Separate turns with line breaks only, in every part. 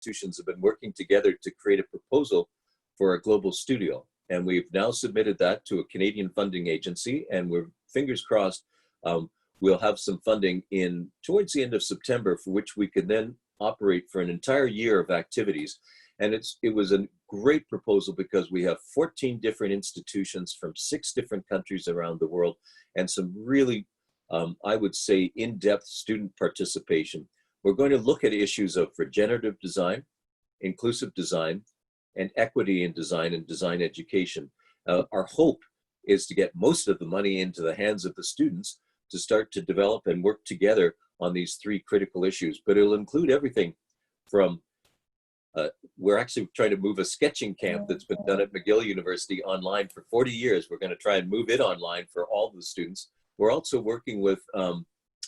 institutions have been working together to create a proposal for a global studio. And we've now submitted that to a Canadian funding agency, and we're fingers crossed we'll have some funding towards the end of September, for which we can then operate for an entire year of activities. And it was a great proposal because we have 14 different institutions from 6 different countries around the world, and some really, I would say, in-depth student participation. We're going to look at issues of regenerative design, inclusive design, and equity in design and design education. Our hope is to get most of the money into the hands of the students to start to develop and work together on these 3 critical issues. But it'll include everything from, we're actually trying to move a sketching camp that's been done at McGill University online for 40 years. We're going to try and move it online for all the students. We're also working with,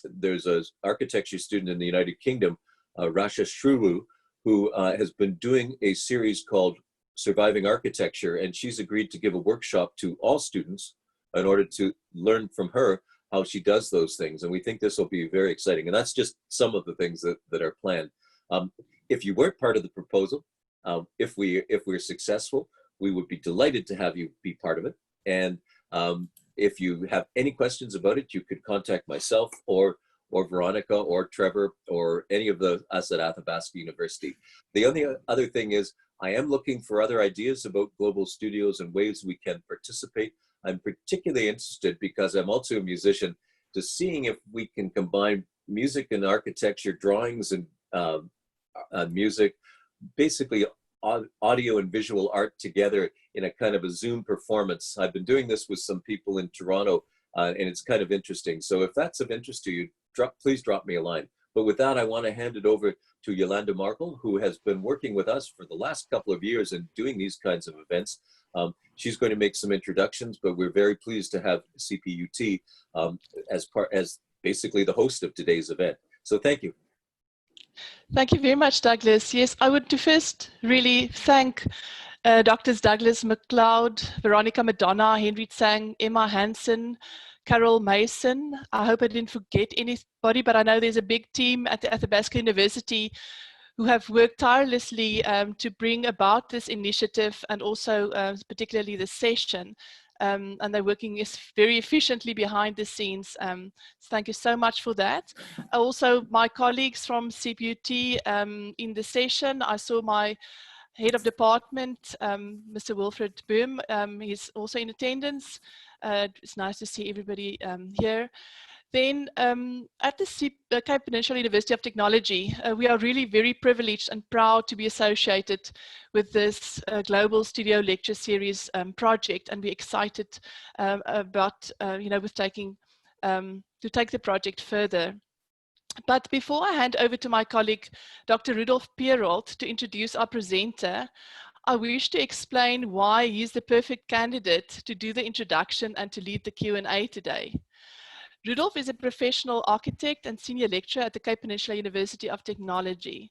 there's an architecture student in the United Kingdom, Rasha Shrulu, who has been doing a series called Surviving Architecture, and she's agreed to give a workshop to all students in order to learn from her how she does those things. And we think this will be very exciting. And that's just some of the things that are planned. If you weren't part of the proposal, if we're successful, we would be delighted to have you be part of it. And if you have any questions about it, you could contact myself or Veronica or Trevor or any of us at Athabasca University. The only other thing is I am looking for other ideas about global studios and ways we can participate. I'm particularly interested, because I'm also a musician, to seeing if we can combine music and architecture, drawings and music, basically audio and visual art together in a kind of a Zoom performance. I've been doing this with some people in Toronto, and it's kind of interesting. So if that's of interest to you, please drop me a line. But with that, I want to hand it over to Yolanda Markle, who has been working with us for the last couple of years and doing these kinds of events. She's going to make some introductions, but we're very pleased to have CPUT as basically the host of today's event. So thank you.
Thank you very much, Douglas. Yes, I would first really thank Drs. Douglas McLeod, Veronica Madonna, Henry Tsang, Emma Hansen, Carol Mason. I hope I didn't forget anybody, but I know there's a big team at the Athabasca University who have worked tirelessly to bring about this initiative, and also particularly this session. And they're working very efficiently behind the scenes. So thank you so much for that. Also, my colleagues from CPUT in the session, I saw my head of department, Mr. Wilfred Boom, he's also in attendance. It's nice to see everybody here. Then at the Cape Peninsula University of Technology, we are really very privileged and proud to be associated with this Global Studio Lecture Series project, and we're excited about, with to take the project further. But before I hand over to my colleague, Dr. Rudolf Pierold, to introduce our presenter, I wish to explain why he's the perfect candidate to do the introduction and to lead the Q&A today. Rudolf is a professional architect and senior lecturer at the Cape Peninsula University of Technology.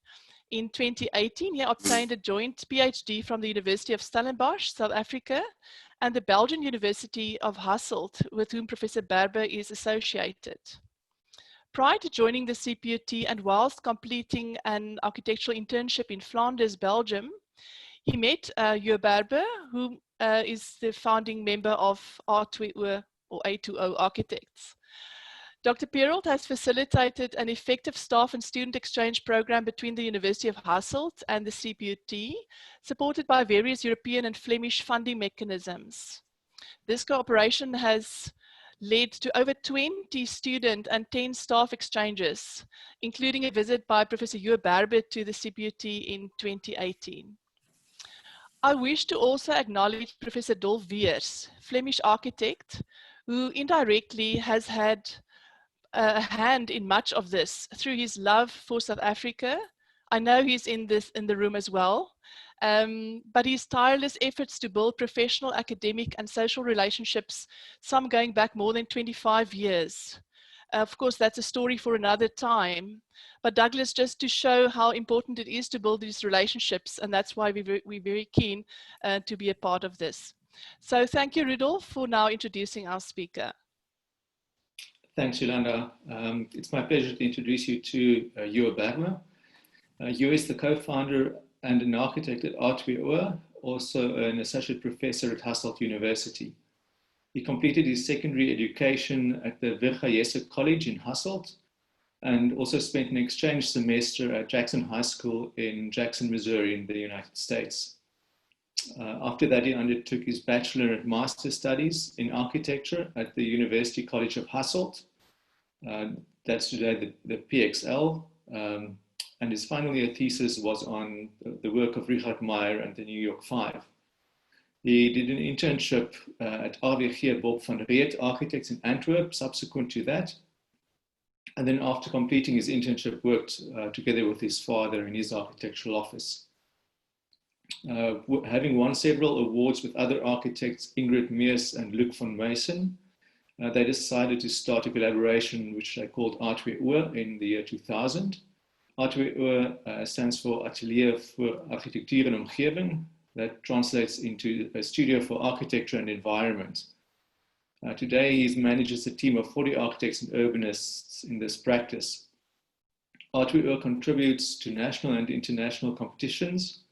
In 2018, he obtained a joint PhD from the University of Stellenbosch, South Africa, and the Belgian University of Hasselt, with whom Professor Berben is associated. Prior to joining the CPUT and whilst completing an architectural internship in Flanders, Belgium, he met Joe Berben, who is the founding member of R2O or A2O Architects. Dr. Pierold has facilitated an effective staff and student exchange program between the University of Hasselt and the CPUT, supported by various European and Flemish funding mechanisms. This cooperation has led to over 20 student and 10 staff exchanges, including a visit by Professor Joe Berben to the CPUT in 2018. I wish to also acknowledge Professor Dolf Weers, Flemish architect, who indirectly has had a hand in much of this through his love for South Africa. I know he's in the room as well, but his tireless efforts to build professional, academic and social relationships, some going back more than 25 years. Of course, that's a story for another time, but Douglas, just to show how important it is to build these relationships, and that's why we're very keen to be a part of this. So thank you, Rudolf, for now introducing our speaker.
Thanks, Yolanda. It's my pleasure to introduce you to Joe Berben. Hugh is the co-founder and an architect at RTWO, also an associate professor at Hasselt University. He completed his secondary education at the Virga College in Hasselt and also spent an exchange semester at Jackson High School in Jackson, Missouri in the United States. After that, he undertook his bachelor and master studies in architecture at the University College of Hasselt. That's today the PXL. And his final year thesis was on the work of Richard Meyer and the New York Five. He did an internship at RWG Bob van Reet Architects in Antwerp subsequent to that. And then after completing his internship, worked together with his father in his architectural office. Having won several awards with other architects, Ingrid Meers and Luc van Meysen, they decided to start a collaboration which they called RTWO in the year 2000. RTWO stands for Atelier voor Architectuur en Omgeving. That translates into a studio for architecture and environment. Today, he manages a team of 40 architects and urbanists in this practice. RTWO contributes to national and international competitions,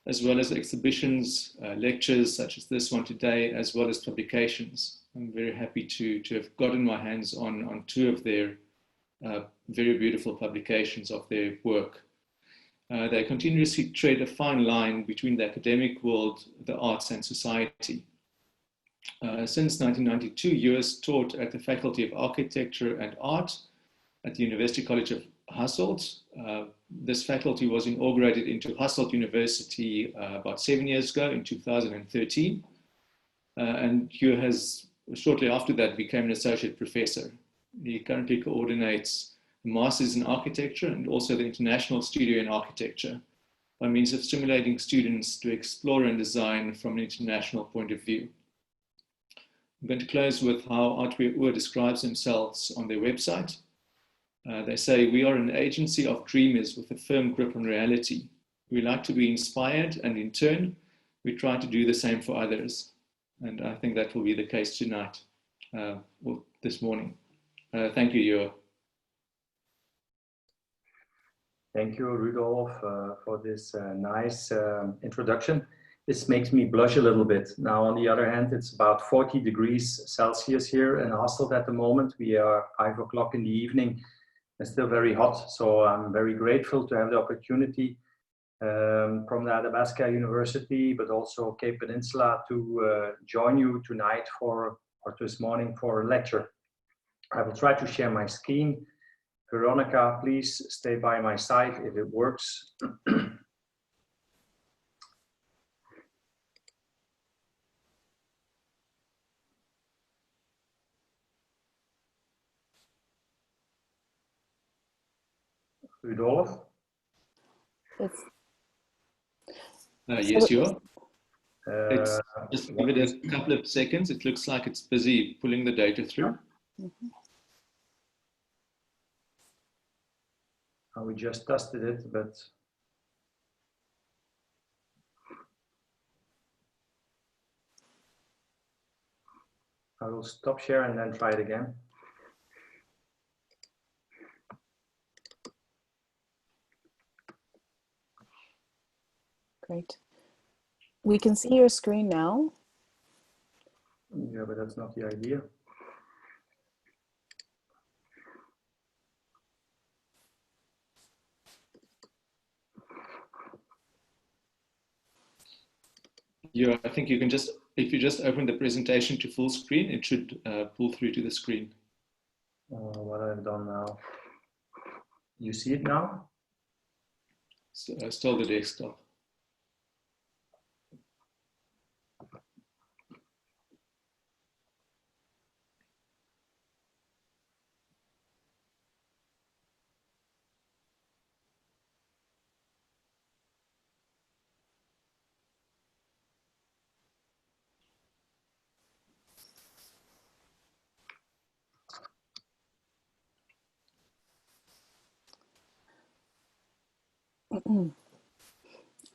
as well as exhibitions, lectures such as this one today, as well as publications. I'm very happy to have gotten my hands on two of their very beautiful publications of their work. They continuously tread a fine line between the academic world, the arts, and society. Since 1992, US taught at the Faculty of Architecture and Art at the University College of Hasselt. This faculty was inaugurated into Hasselt University about 7 years ago in 2013. And Hugh has, shortly after that, became an associate professor. He currently coordinates the Masters in Architecture and also the International Studio in Architecture by means of stimulating students to explore and design from an international point of view. I'm going to close with how RTWO describes themselves on their website. They say, we are an agency of dreamers with a firm grip on reality. We like to be inspired, and in turn, we try to do the same for others. And I think that will be the case tonight, or this morning. Thank you, Joe.
Thank you, Rudolf, for this nice introduction. This makes me blush a little bit. Now, on the other hand, it's about 40 degrees Celsius here in Hasselt at the moment. We are 5 o'clock in the evening. It's still very hot, so I'm very grateful to have the opportunity from the Athabasca University, but also Cape Peninsula, to join you tonight or this morning for a lecture. I will try to share my screen. Veronica, please stay by my side if it works. Rudolf?
Yes, you are. Just give it a couple of seconds. It looks like it's busy pulling the data through.
Mm-hmm.
We just tested it, but I will stop share and then try it again.
Great. We can see your screen now.
Yeah, but that's not the idea.
Yeah, I think you can just, if you just open the presentation to full screen, it should pull through to the screen.
What I've done now. You see it now?
Still the desktop.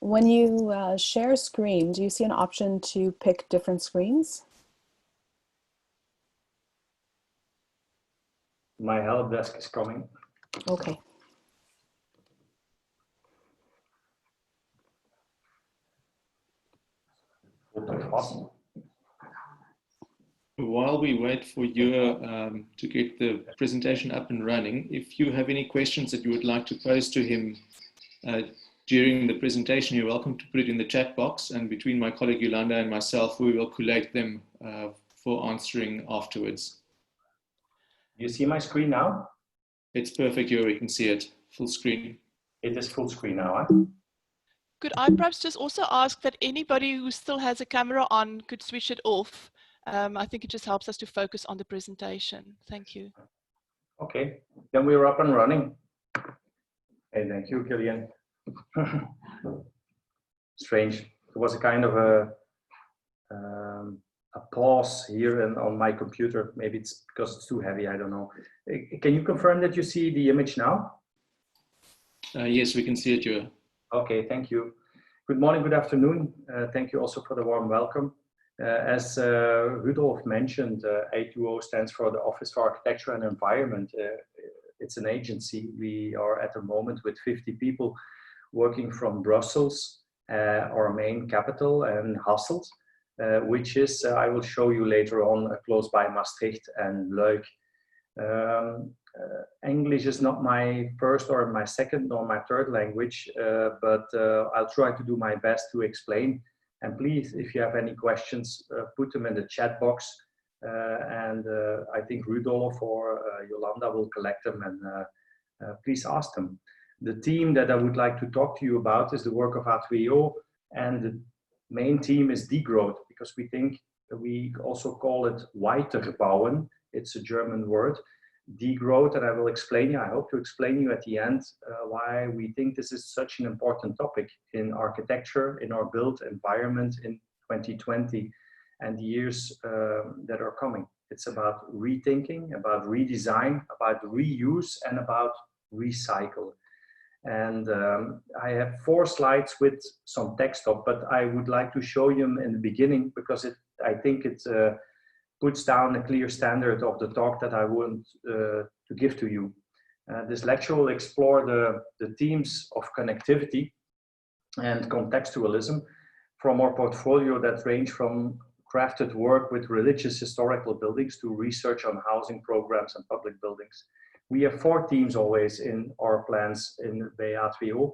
When you share screen, do you see an option to pick different screens?
My help desk is coming.
Okay.
While we wait for you to get the presentation up and running, if you have any questions that you would like to pose to him during the presentation, you're welcome to put it in the chat box, and between my colleague Yolanda and myself, we will collate them for answering afterwards.
You see my screen now?
It's perfect, you can see it, full screen.
It is full screen now, huh?
Could I perhaps just also ask that anybody who still has a camera on could switch it off? I think it just helps us to focus on the presentation. Thank you.
Okay, then we're up and running. Hey, thank you, Gillian. Strange. There was a kind of a pause here and on my computer. Maybe it's because it's too heavy, I don't know. Can you confirm that you see the image now?
Yes, we can see it, Joe.
Okay, thank you. Good morning, good afternoon. Thank you also for the warm welcome. As Rudolf mentioned, A2O stands for the Office for Architecture and Environment. It's an agency. We are at the moment with 50 people working from Brussels, our main capital, and Hasselt, which is, I will show you later on, close by Maastricht and Luik. English is not my first or my second or my third language, but I'll try to do my best to explain. And please, if you have any questions, put them in the chat box. And I think Rudolf or Yolanda will collect them, and please ask them. The team that I would like to talk to you about is the work of A2O, and the main team is DEGROWTH, because we think we also call it Weiterbouwen. It's a German word, DEGROWTH, and I will explain you, I hope to explain you at the end why we think this is such an important topic in architecture, in our built environment in 2020 and the years that are coming. It's about rethinking, about redesign, about reuse, and about recycle. And I have 4 slides with some text up, but I would like to show you them in the beginning because I think it puts down a clear standard of the talk that I want to give to you. This lecture will explore the themes of connectivity and contextualism from our portfolio that range from crafted work with religious historical buildings to research on housing programs and public buildings. We have 4 themes always in our plans in A2O.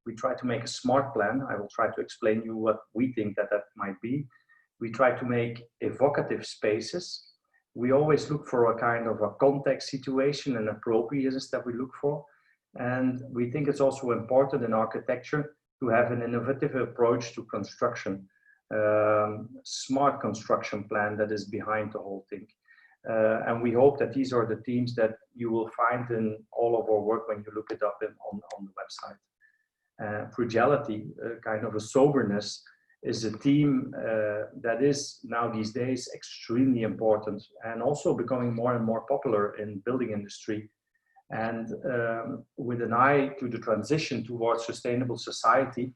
We try to make a smart plan. I will try to explain you what we think that might be. We try to make evocative spaces. We always look for a kind of a context situation and appropriateness that we look for. And we think it's also important in architecture to have an innovative approach to construction, smart construction plan that is behind the whole thing. And we hope that these are the themes that you will find in all of our work when you look it up on the website. Frugality, kind of a soberness, is a theme that is now these days extremely important and also becoming more and more popular in building industry. And with an eye to the transition towards sustainable society,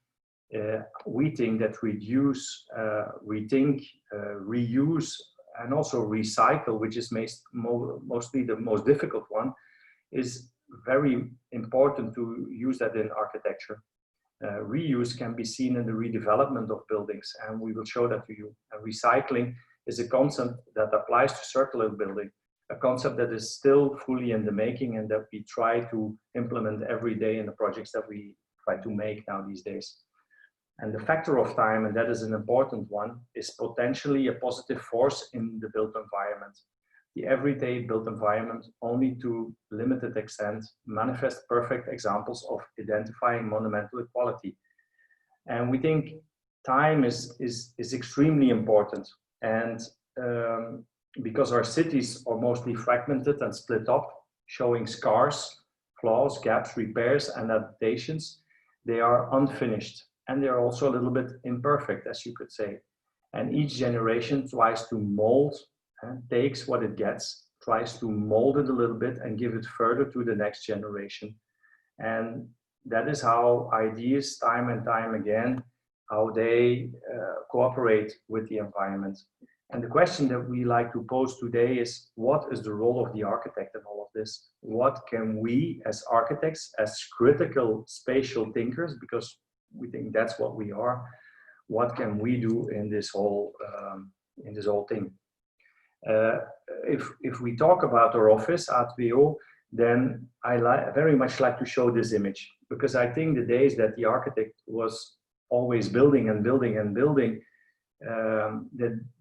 we think that reduce, rethink, reuse, and also recycle, which is mostly the most difficult one, is very important to use that in architecture. Reuse can be seen in the redevelopment of buildings, and we will show that to you. And recycling is a concept that applies to circular building, a concept that is still fully in the making and that we try to implement every day in the projects that we try to make now these days. And the factor of time, and that is an important one, is potentially a positive force in the built environment. The everyday built environment, only to limited extent, manifest perfect examples of identifying monumental equality. And we think time is extremely important. And because our cities are mostly fragmented and split up, showing scars, flaws, gaps, repairs, and adaptations, they are unfinished. And they're also a little bit imperfect, as you could say. And each generation tries to mold, takes what it gets, tries to mold it a little bit and give it further to the next generation. And that is how ideas, time and time again, how they cooperate with the environment. And the question that we like to pose today is, what is the role of the architect in all of this? What can we as architects, as critical spatial thinkers, because we think that's what we are, what can we do in this whole thing. If we talk about our office at WO, then I very much like to show this image, because I think the days that the architect was always building and building and building,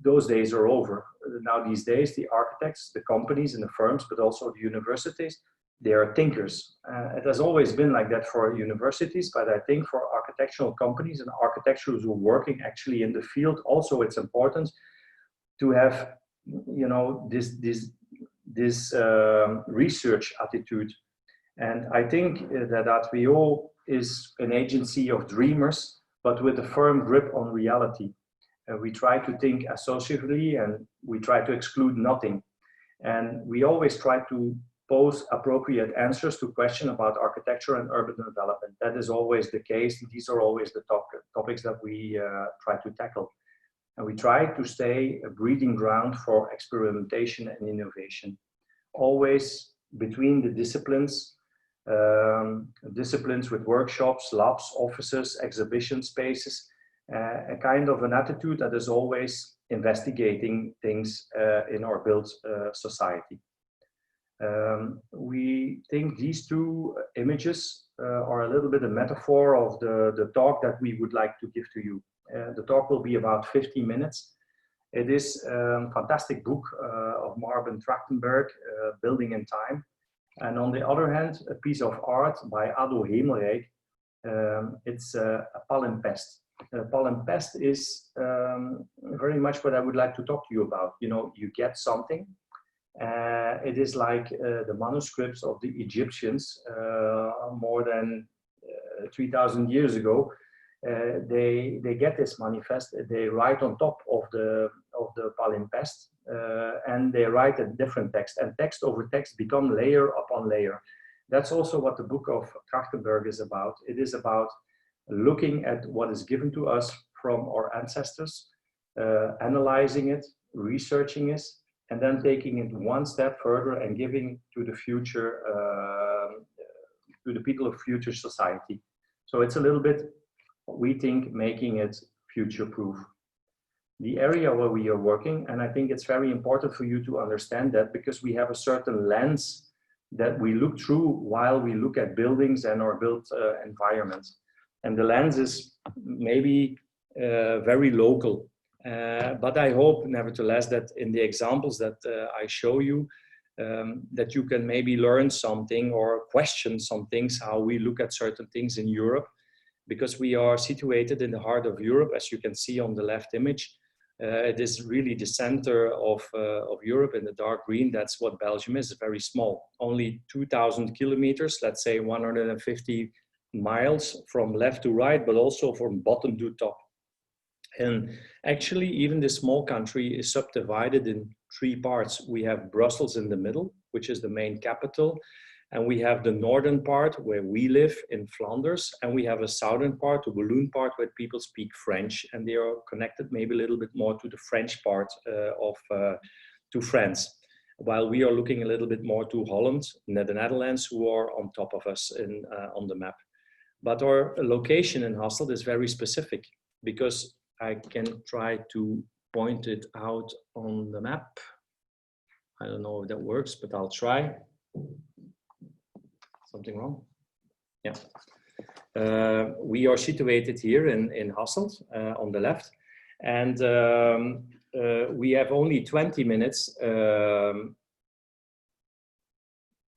those days are over. Now these days, the architects, the companies and the firms, but also the universities, they are thinkers. It has always been like that for universities, but I think for architectural companies and architects who are working actually in the field, also it's important to have, you know, this research attitude. And I think that ATWO is an agency of dreamers, but with a firm grip on reality. We try to think associatively and we try to exclude nothing. And we always try to pose appropriate answers to questions about architecture and urban development. That is always the case. These are always the topics that we try to tackle. And we try to stay a breeding ground for experimentation and innovation. Always between the disciplines, disciplines with workshops, labs, offices, exhibition spaces, a kind of an attitude that is always investigating things in our built society. We think these two images are a little bit a metaphor of the talk that we would like to give to you. The talk will be about 15 minutes. It is a fantastic book of Marben Trachtenberg, Building in Time. And on the other hand, a piece of art by Ado Hemelrijk. It's a palimpsest. Palimpsest is very much what I would like to talk to you about. You know, you get something. It is like the manuscripts of the Egyptians more than 3,000 years ago. They get this manifest. They write on top of the palimpsest, and they write a different text. And text over text become layer upon layer. That's also what the book of Trachtenberg is about. It is about looking at what is given to us from our ancestors, analyzing it, researching it, and then taking it one step further and giving to the future, to the people of future society. So it's a little bit, we think, making it future-proof. The area where we are working, and I think it's very important for you to understand that, because we have a certain lens that we look through while we look at buildings and our built environments. And the lens is maybe very local. But I hope, nevertheless, that in the examples that I show you, that you can maybe learn something or question some things, how we look at certain things in Europe, because we are situated in the heart of Europe, as you can see on the left image. It is really the center of Europe in the dark green. That's what Belgium is, very small. Only 2,000 kilometers, let's say 150 miles from left to right, but also from bottom to top. And actually, even this small country is subdivided in three parts. We have Brussels in the middle, which is the main capital. And we have the northern part where we live in Flanders. And we have a southern part, the Walloon part, where people speak French. And they are connected maybe a little bit more to the French part to France. While we are looking a little bit more to Holland, the Netherlands, who are on top of us on the map. But our location in Hasselt is very specific, because I can try to point it out on the map. I don't know if that works, but I'll try. Something wrong? Yeah. We are situated here in Hasselt on the left. And we have only 20 minutes.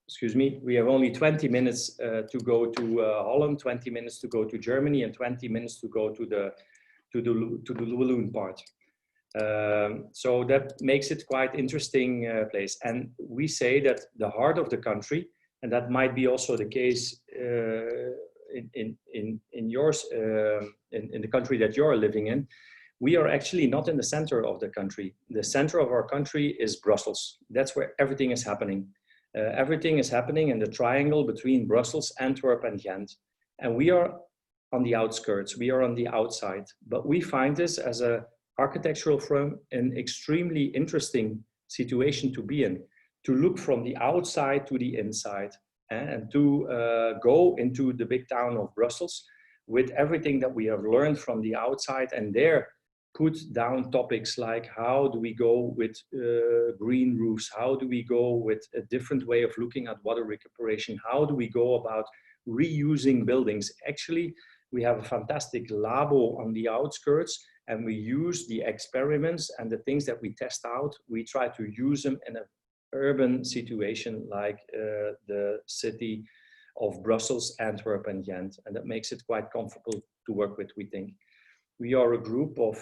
Excuse me, we have only 20 minutes to go to Holland, 20 minutes to go to Germany, and 20 minutes to go to the Walloon part. So that makes it quite interesting place. And we say that the heart of the country, and that might be also the case in yours, in the country that you're living in, we are actually not in the center of the country. The center of our country is Brussels. That's where everything is happening. Everything is happening in the triangle between Brussels, Antwerp, and Ghent. And we are on the outskirts, we are on the outside. But we find this as an architectural firm an extremely interesting situation to be in, to look from the outside to the inside, and to go into the big town of Brussels, with everything that we have learned from the outside, and there put down topics like how do we go with green roofs, how do we go with a different way of looking at water recuperation, how do we go about reusing buildings. Actually, we have a fantastic labo on the outskirts, and we use the experiments and the things that we test out, we try to use them in an urban situation like the city of Brussels, Antwerp and Ghent, and that makes it quite comfortable to work with, we think. We are a group of,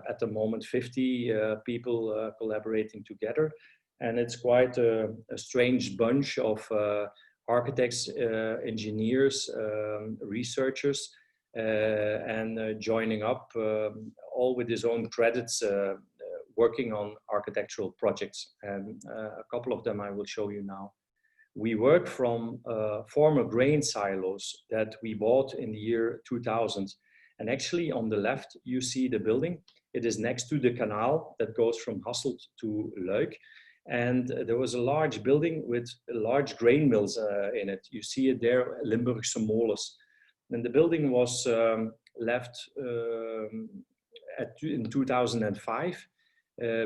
at the moment, 50 people collaborating together, and it's quite a strange bunch of architects, engineers, researchers, and joining up, all with his own credits, working on architectural projects. And a couple of them I will show you now. We work from former grain silos that we bought in the year 2000. And actually on the left, you see the building. It is next to the canal that goes from Hasselt to Luik. And there was a large building with large grain mills in it. You see it there, Limburgse molens. And the building was left in 2005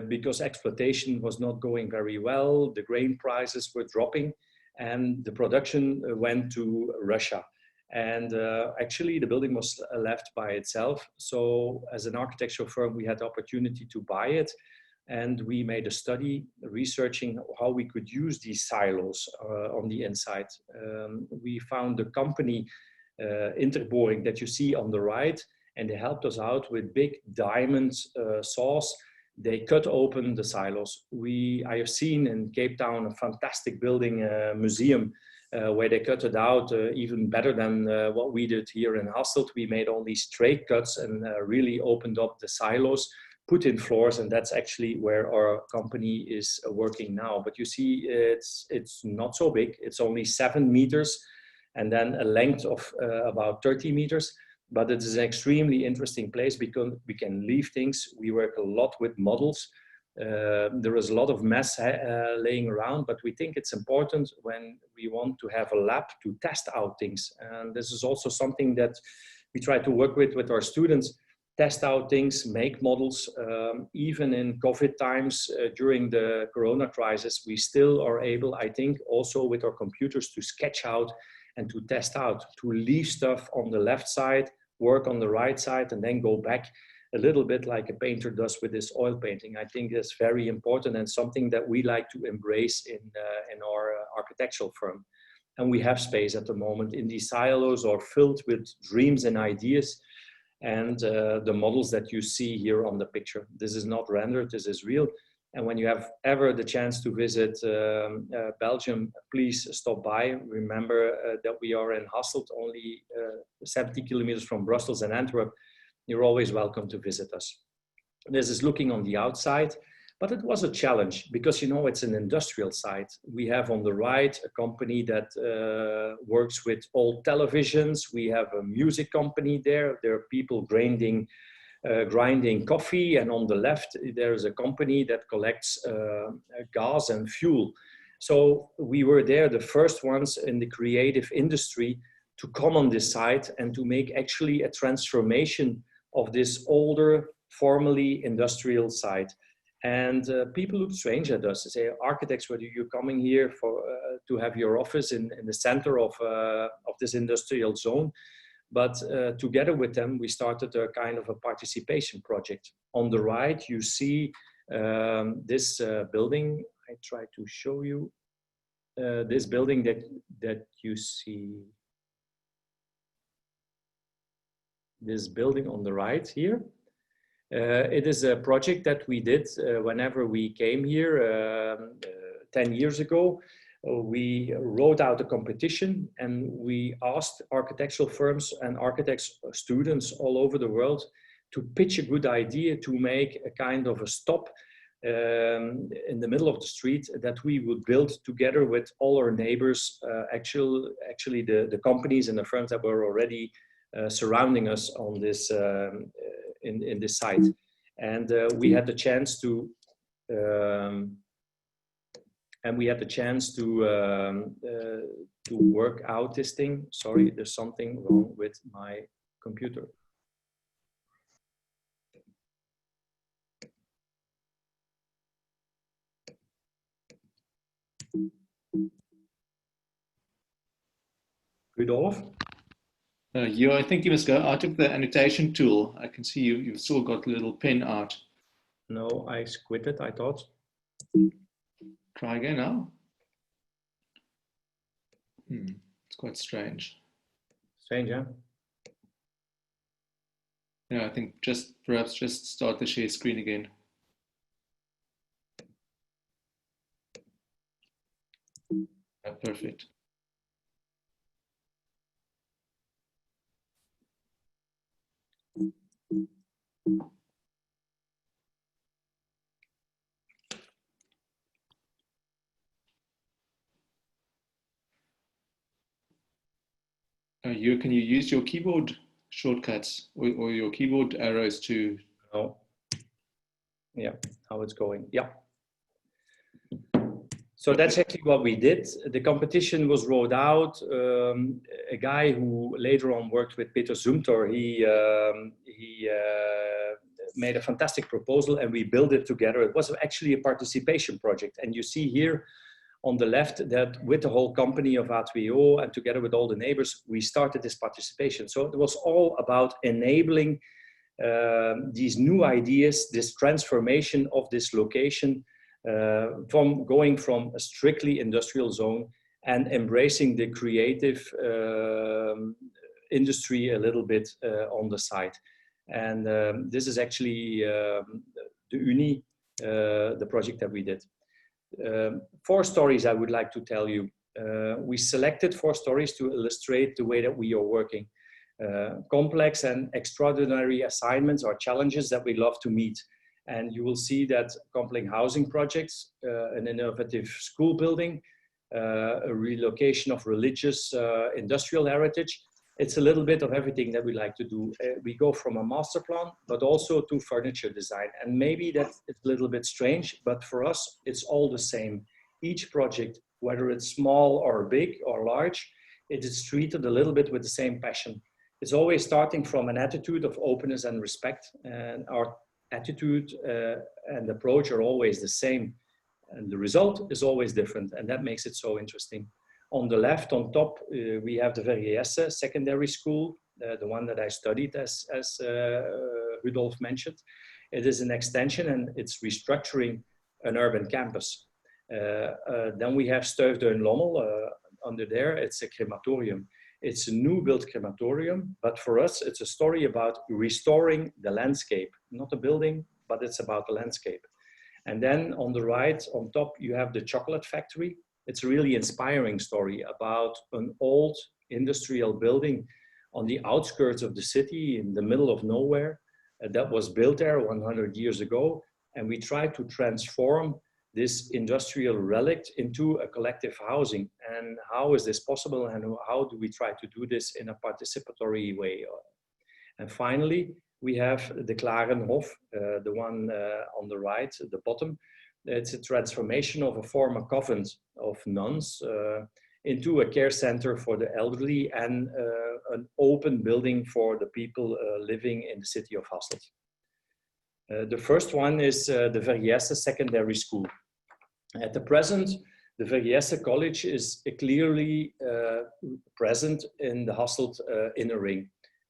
because exploitation was not going very well. The grain prices were dropping and the production went to Russia. And actually the building was left by itself. So as an architectural firm, we had the opportunity to buy it. And we made a study researching how we could use these silos on the inside. We found the company Interboring that you see on the right, and they helped us out with big diamond saws. They cut open the silos. I have seen in Cape Town a fantastic building museum where they cut it out even better than what we did here in Hasselt. We made all these straight cuts and really opened up the silos, put in floors, and that's actually where our company is working now. But you see, it's not so big. It's only 7 meters and then a length of about 30 meters. But it is an extremely interesting place because we can leave things. We work a lot with models. There is a lot of mess laying around, but we think it's important when we want to have a lab to test out things. And this is also something that we try to work with our students, test out things, make models. Even in COVID times, during the Corona crisis, we still are able, I think, also with our computers to sketch out and to test out, to leave stuff on the left side, work on the right side, and then go back a little bit like a painter does with this oil painting. I think that's very important and something that we like to embrace in our architectural firm. And we have space at the moment. In these silos are filled with dreams and ideas, and the models that you see here on the picture. This is not rendered, this is real. And when you have ever the chance to visit Belgium, please stop by. Remember that we are in Hasselt, only 70 kilometers from Brussels and Antwerp. You're always welcome to visit us. This is looking on the outside, but it was a challenge because, you know, it's an industrial site. We have on the right a company that works with old televisions. We have a music company there. There are people grinding coffee, and on the left there's a company that collects gas and fuel. So we were there the first ones in the creative industry to come on this site and to make actually a transformation of this older, formerly industrial site. And people look strange at us. They say, architects, what are you coming here for to have your office in the center of this industrial zone? But together with them, we started a kind of a participation project. On the right, you see this building. I try to show you this building that you see. This building on the right here. It is a project that we did whenever we came here 10 years ago. We wrote out a competition and we asked architectural firms and architects, students all over the world to pitch a good idea to make a kind of a stop in the middle of the street that we would build together with all our neighbors, actually the companies and the firms that were already surrounding us on this in this site. And we had the chance to work out this thing. Sorry, there's something wrong with my computer. Rudolf?
Yeah, I think you must go out of the annotation tool. I can see you've still got the little pen out.
No, I quit it, I thought.
Try again now. It's quite strange.
Strange, huh?
Yeah, I think perhaps just start the share screen again. Perfect. Can you use your keyboard shortcuts or your keyboard arrows to?
No. Yeah, how it's going. Yeah. So that's actually what we did. The competition was rolled out. A guy who later on worked with Peter Zumthor, he made a fantastic proposal and we built it together. It was actually a participation project. And you see here on the left that with the whole company of A2O and together with all the neighbors, we started this participation. So it was all about enabling these new ideas, this transformation of this location from going from a strictly industrial zone and embracing the creative industry a little bit on the side. And this is actually the Uni, the project that we did. 4 stories I would like to tell you. We selected 4 stories to illustrate the way that we are working. Complex and extraordinary assignments or challenges that we love to meet. And you will see that complex housing projects, an innovative school building, a relocation of religious industrial heritage. It's a little bit of everything that we like to do. We go from a master plan, but also to furniture design. And maybe that's a little bit strange, but for us, it's all the same. Each project, whether it's small or big or large, it is treated a little bit with the same passion. It's always starting from an attitude of openness and respect. And our attitude and approach are always the same. And the result is always different. And that makes it so interesting. On the left, on top, we have the Verriesse secondary school, the one that I studied as Rudolf mentioned. It is an extension and it's restructuring an urban campus. Then we have Steufde en Lommel under there. It's a crematorium. It's a new built crematorium, but for us, it's a story about restoring the landscape, not a building, but it's about the landscape. And then on the right, on top, you have the chocolate factory. It's a really inspiring story about an old industrial building on the outskirts of the city in the middle of nowhere that was built there 100 years ago. And we tried to transform this industrial relic into a collective housing. And how is this possible? And how do we try to do this in a participatory way? And finally, we have the Klarenhof, the one on the right, the bottom. It's a transformation of a former convent of nuns into a care center for the elderly and an open building for the people living in the city of Hasselt. The first one is the Verriesse Secondary School. At the present, the Verriesse College is clearly present in the Hasselt inner ring.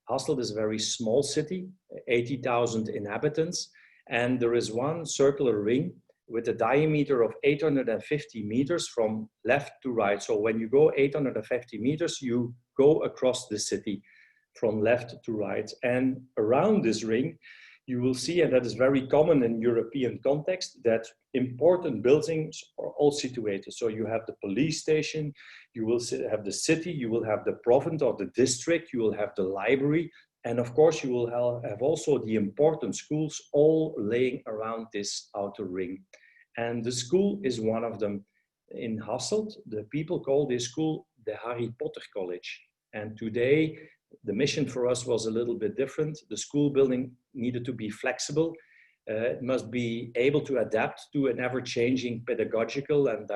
Hasselt is a very small city, 80,000 inhabitants, and there is one circular ring with a diameter of 850 meters from left to right. So when you go 850 meters, you go across the city from left to right. And around this ring, you will see, and that is very common in European context, that important buildings are all situated. So you have the police station, you will have the city, you will have the province or the district, you will have the library, and of course you will have also the important schools all laying around this outer ring. And the school is one of them. In Hasselt, the people call this school the Harry Potter College. And today, the mission for us was a little bit different. The school building needed to be flexible. It must be able to adapt to an ever-changing pedagogical and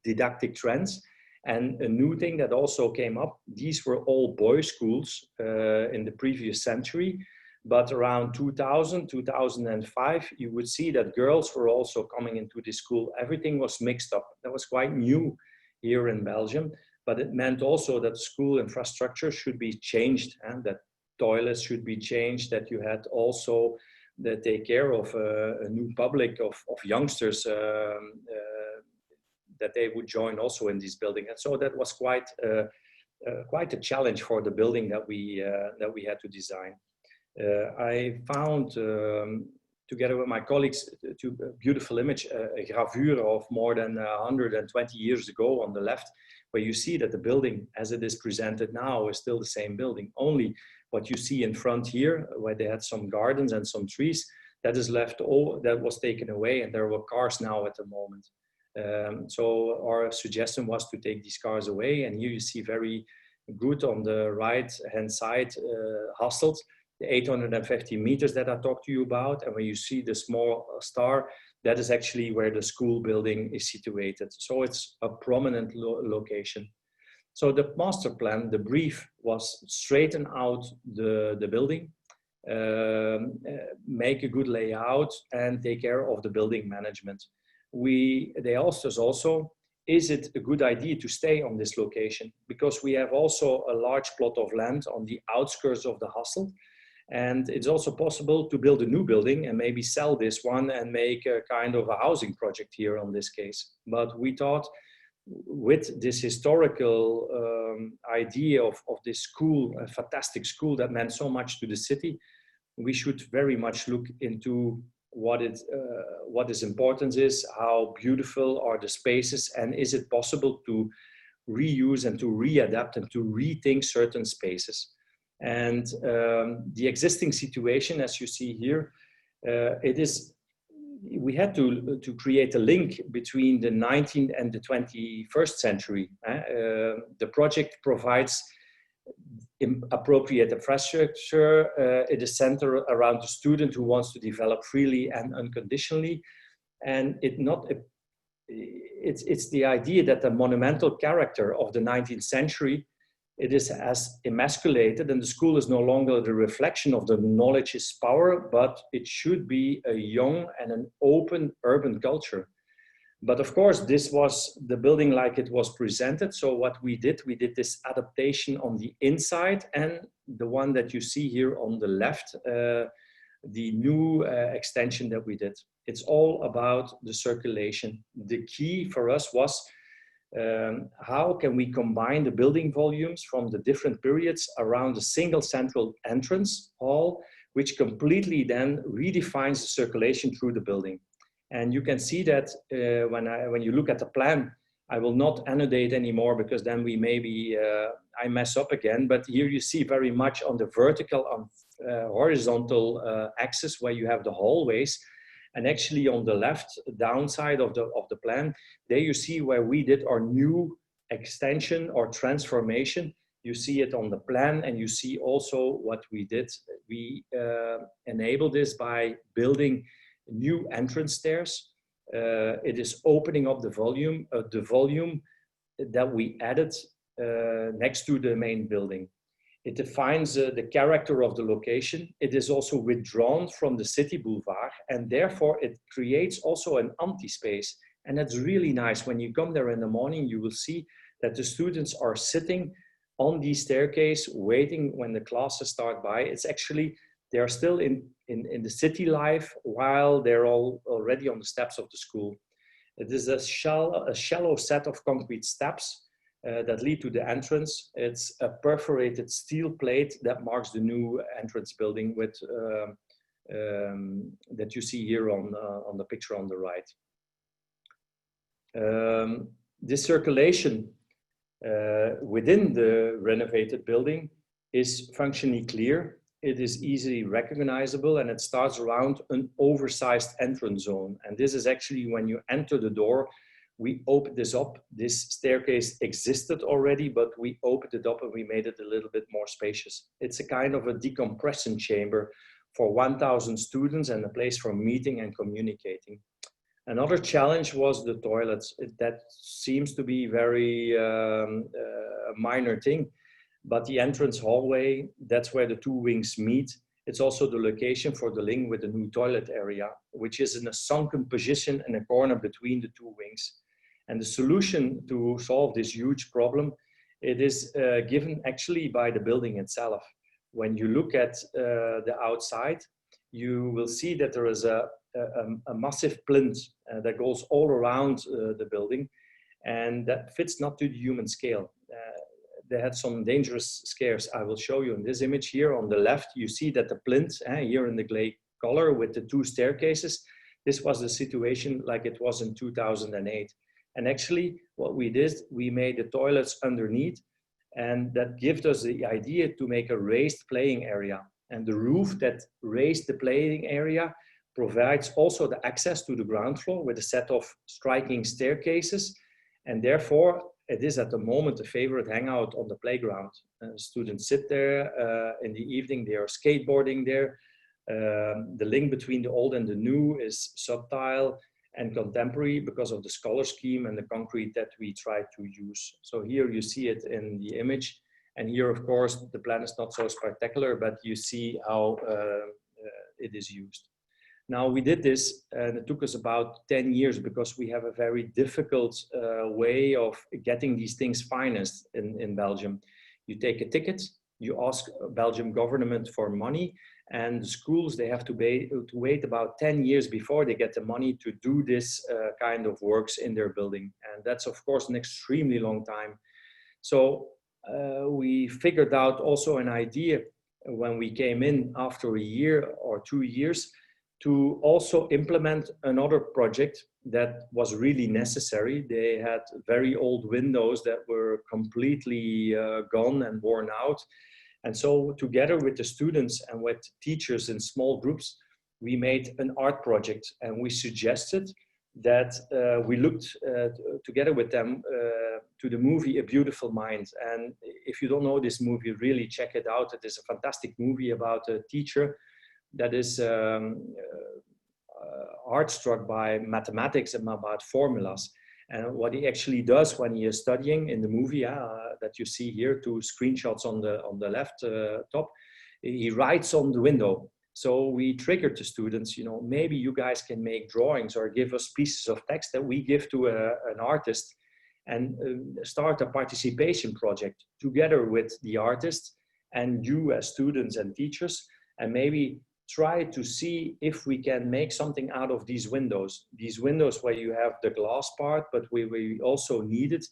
didactic trends. And a new thing that also came up, these were all boys' schools in the previous century. But around 2000, 2005, you would see that girls were also coming into this school. Everything was mixed up. That was quite new here in Belgium, but it meant also that school infrastructure should be changed and that toilets should be changed, that you had also to take care of a new public of youngsters that they would join also in this building. And so that was quite a challenge for the building that we had to design. I found, together with my colleagues, a beautiful image, a gravure of more than 120 years ago on the left, where you see that the building as it is presented now is still the same building. Only what you see in front here, where they had some gardens and some trees, that is left, that was taken away, and there were cars now at the moment. So our suggestion was to take these cars away, and here you see very good on the right hand side, Hasselt, the 850 meters that I talked to you about. And when you see the small star, that is actually where the school building is situated. So it's a prominent location. So the master plan, the brief, was straighten out the building, make a good layout, and take care of the building management. They asked us also, is it a good idea to stay on this location? Because we have also a large plot of land on the outskirts of the Hasselt. And it's also possible to build a new building and maybe sell this one and make a kind of a housing project here on this case. But we thought with this historical idea of this school, a fantastic school that meant so much to the city, we should very much look into what its importance is, how beautiful are the spaces, and is it possible to reuse and to readapt and to rethink certain spaces. And the existing situation, as you see here, we had to create a link between the 19th and the 21st century. The project provides appropriate infrastructure. It is centered around the student who wants to develop freely and unconditionally. And it's the idea that the monumental character of the 19th century, it is as emasculated, and the school is no longer the reflection of the knowledge is power, but it should be a young and an open urban culture. But of course, this was the building like it was presented. So what we did this adaptation on the inside, and the one that you see here on the left, the new extension that we did. It's all about the circulation. The key for us was how can we combine the building volumes from the different periods around a single central entrance hall, which completely then redefines the circulation through the building. And you can see that when you look at the plan, I will not annotate anymore because then we maybe, I mess up again, but here you see very much on the vertical and horizontal axis where you have the hallways. And actually on the left downside of the plan, there you see where we did our new extension or transformation. You see it on the plan, and you see also what we did. We enabled this by building new entrance stairs. It is opening up the volume that we added next to the main building. It defines the character of the location. It is also withdrawn from the city boulevard, and therefore it creates also an empty space. And that's really nice. When you come there in the morning, you will see that the students are sitting on the staircase, waiting when the classes start by. It's actually, they're still in the city life while they're all already on the steps of the school. It is a shallow set of concrete steps that lead to the entrance. It's a perforated steel plate that marks the new entrance building with that you see here on the picture on the right. This circulation within the renovated building is functionally clear. It is easily recognizable, and it starts around an oversized entrance zone. And this is actually when you enter the door, we opened this up. This staircase existed already, but we opened it up and we made it a little bit more spacious. It's a kind of a decompression chamber for 1,000 students and a place for meeting and communicating. Another challenge was the toilets. That seems to be very minor thing, but the entrance hallway, that's where the two wings meet. It's also the location for the link with the new toilet area, which is in a sunken position in a corner between the two wings. And the solution to solve this huge problem, it is given actually by the building itself. When you look at the outside, you will see that there is a massive plinth that goes all around the building, and that fits not to the human scale. They had some dangerous scares. I will show you in this image here on the left. You see that the plinth here in the gray color with the two staircases, this was the situation like it was in 2008. And actually what we did, we made the toilets underneath, and that gives us the idea to make a raised playing area. And the roof that raised the playing area provides also the access to the ground floor with a set of striking staircases. And therefore, it is at the moment a favorite hangout on the playground. Students sit there in the evening, they are skateboarding there. The link between the old and the new is subtle and contemporary because of the color scheme and the concrete that we try to use. So here you see it in the image. And here, of course, the plan is not so spectacular, but you see how it is used. Now, we did this, and it took us about 10 years because we have a very difficult way of getting these things financed in Belgium. You take a ticket, you ask Belgium government for money, and the schools, they have to wait about 10 years before they get the money to do this kind of works in their building. And that's, of course, an extremely long time. So we figured out also an idea when we came in after a year or 2 years to also implement another project that was really necessary. They had very old windows that were completely gone and worn out. And so together with the students and with teachers in small groups, we made an art project, and we suggested that we looked together with them to the movie A Beautiful Mind. And if you don't know this movie, really check it out. It is a fantastic movie about a teacher that is heart-struck by mathematics and about formulas. And what he actually does when he is studying in the movie that you see here, two screenshots on the left top, he writes on the window. So we triggered the students, you know, maybe you guys can make drawings or give us pieces of text that we give to an artist, and start a participation project together with the artist and you as students and teachers, and maybe try to see if we can make something out of these windows where you have the glass part, but we also needed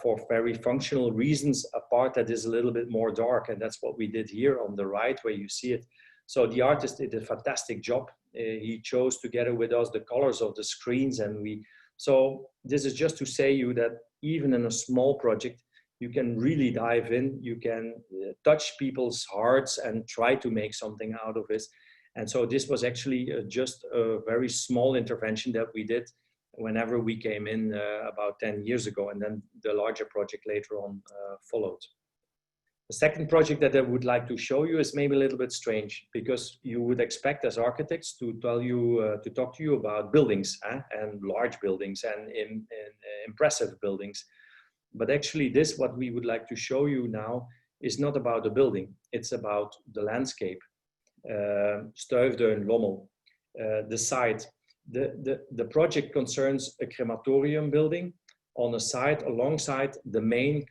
for very functional reasons a part that is a little bit more dark, and that's what we did here on the right where you see it. So the artist did a fantastic job. He chose together with us the colors of the screens, and so this is just to say you that even in a small project, you can really dive in, you can touch people's hearts and try to make something out of it. And so this was actually just a very small intervention that we did whenever we came in about 10 years ago, and then the larger project later on followed. The second project that I would like to show you is maybe a little bit strange, because you would expect as architects to tell you, to talk to you about buildings and large buildings and impressive buildings. But actually this, what we would like to show you now, is not about the building, it's about the landscape. Stuifde and Lommel, the site. The project concerns a crematorium building on a site alongside the main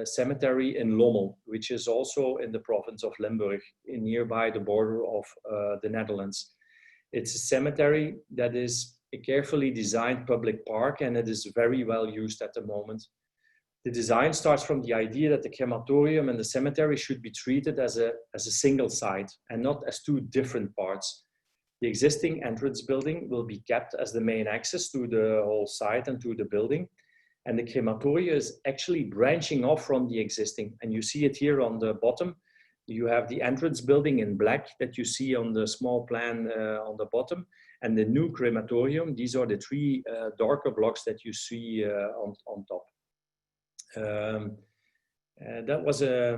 cemetery in Lommel, which is also in the province of Limburg, nearby the border of the Netherlands. It's a cemetery that is a carefully designed public park, and it is very well used at the moment. The design starts from the idea that the crematorium and the cemetery should be treated as a single site and not as two different parts. The existing entrance building will be kept as the main access to the whole site and to the building. And the crematorium is actually branching off from the existing. And you see it here on the bottom. You have the entrance building in black that you see on the small plan on the bottom. And the new crematorium, these are the three darker blocks that you see on top. That was a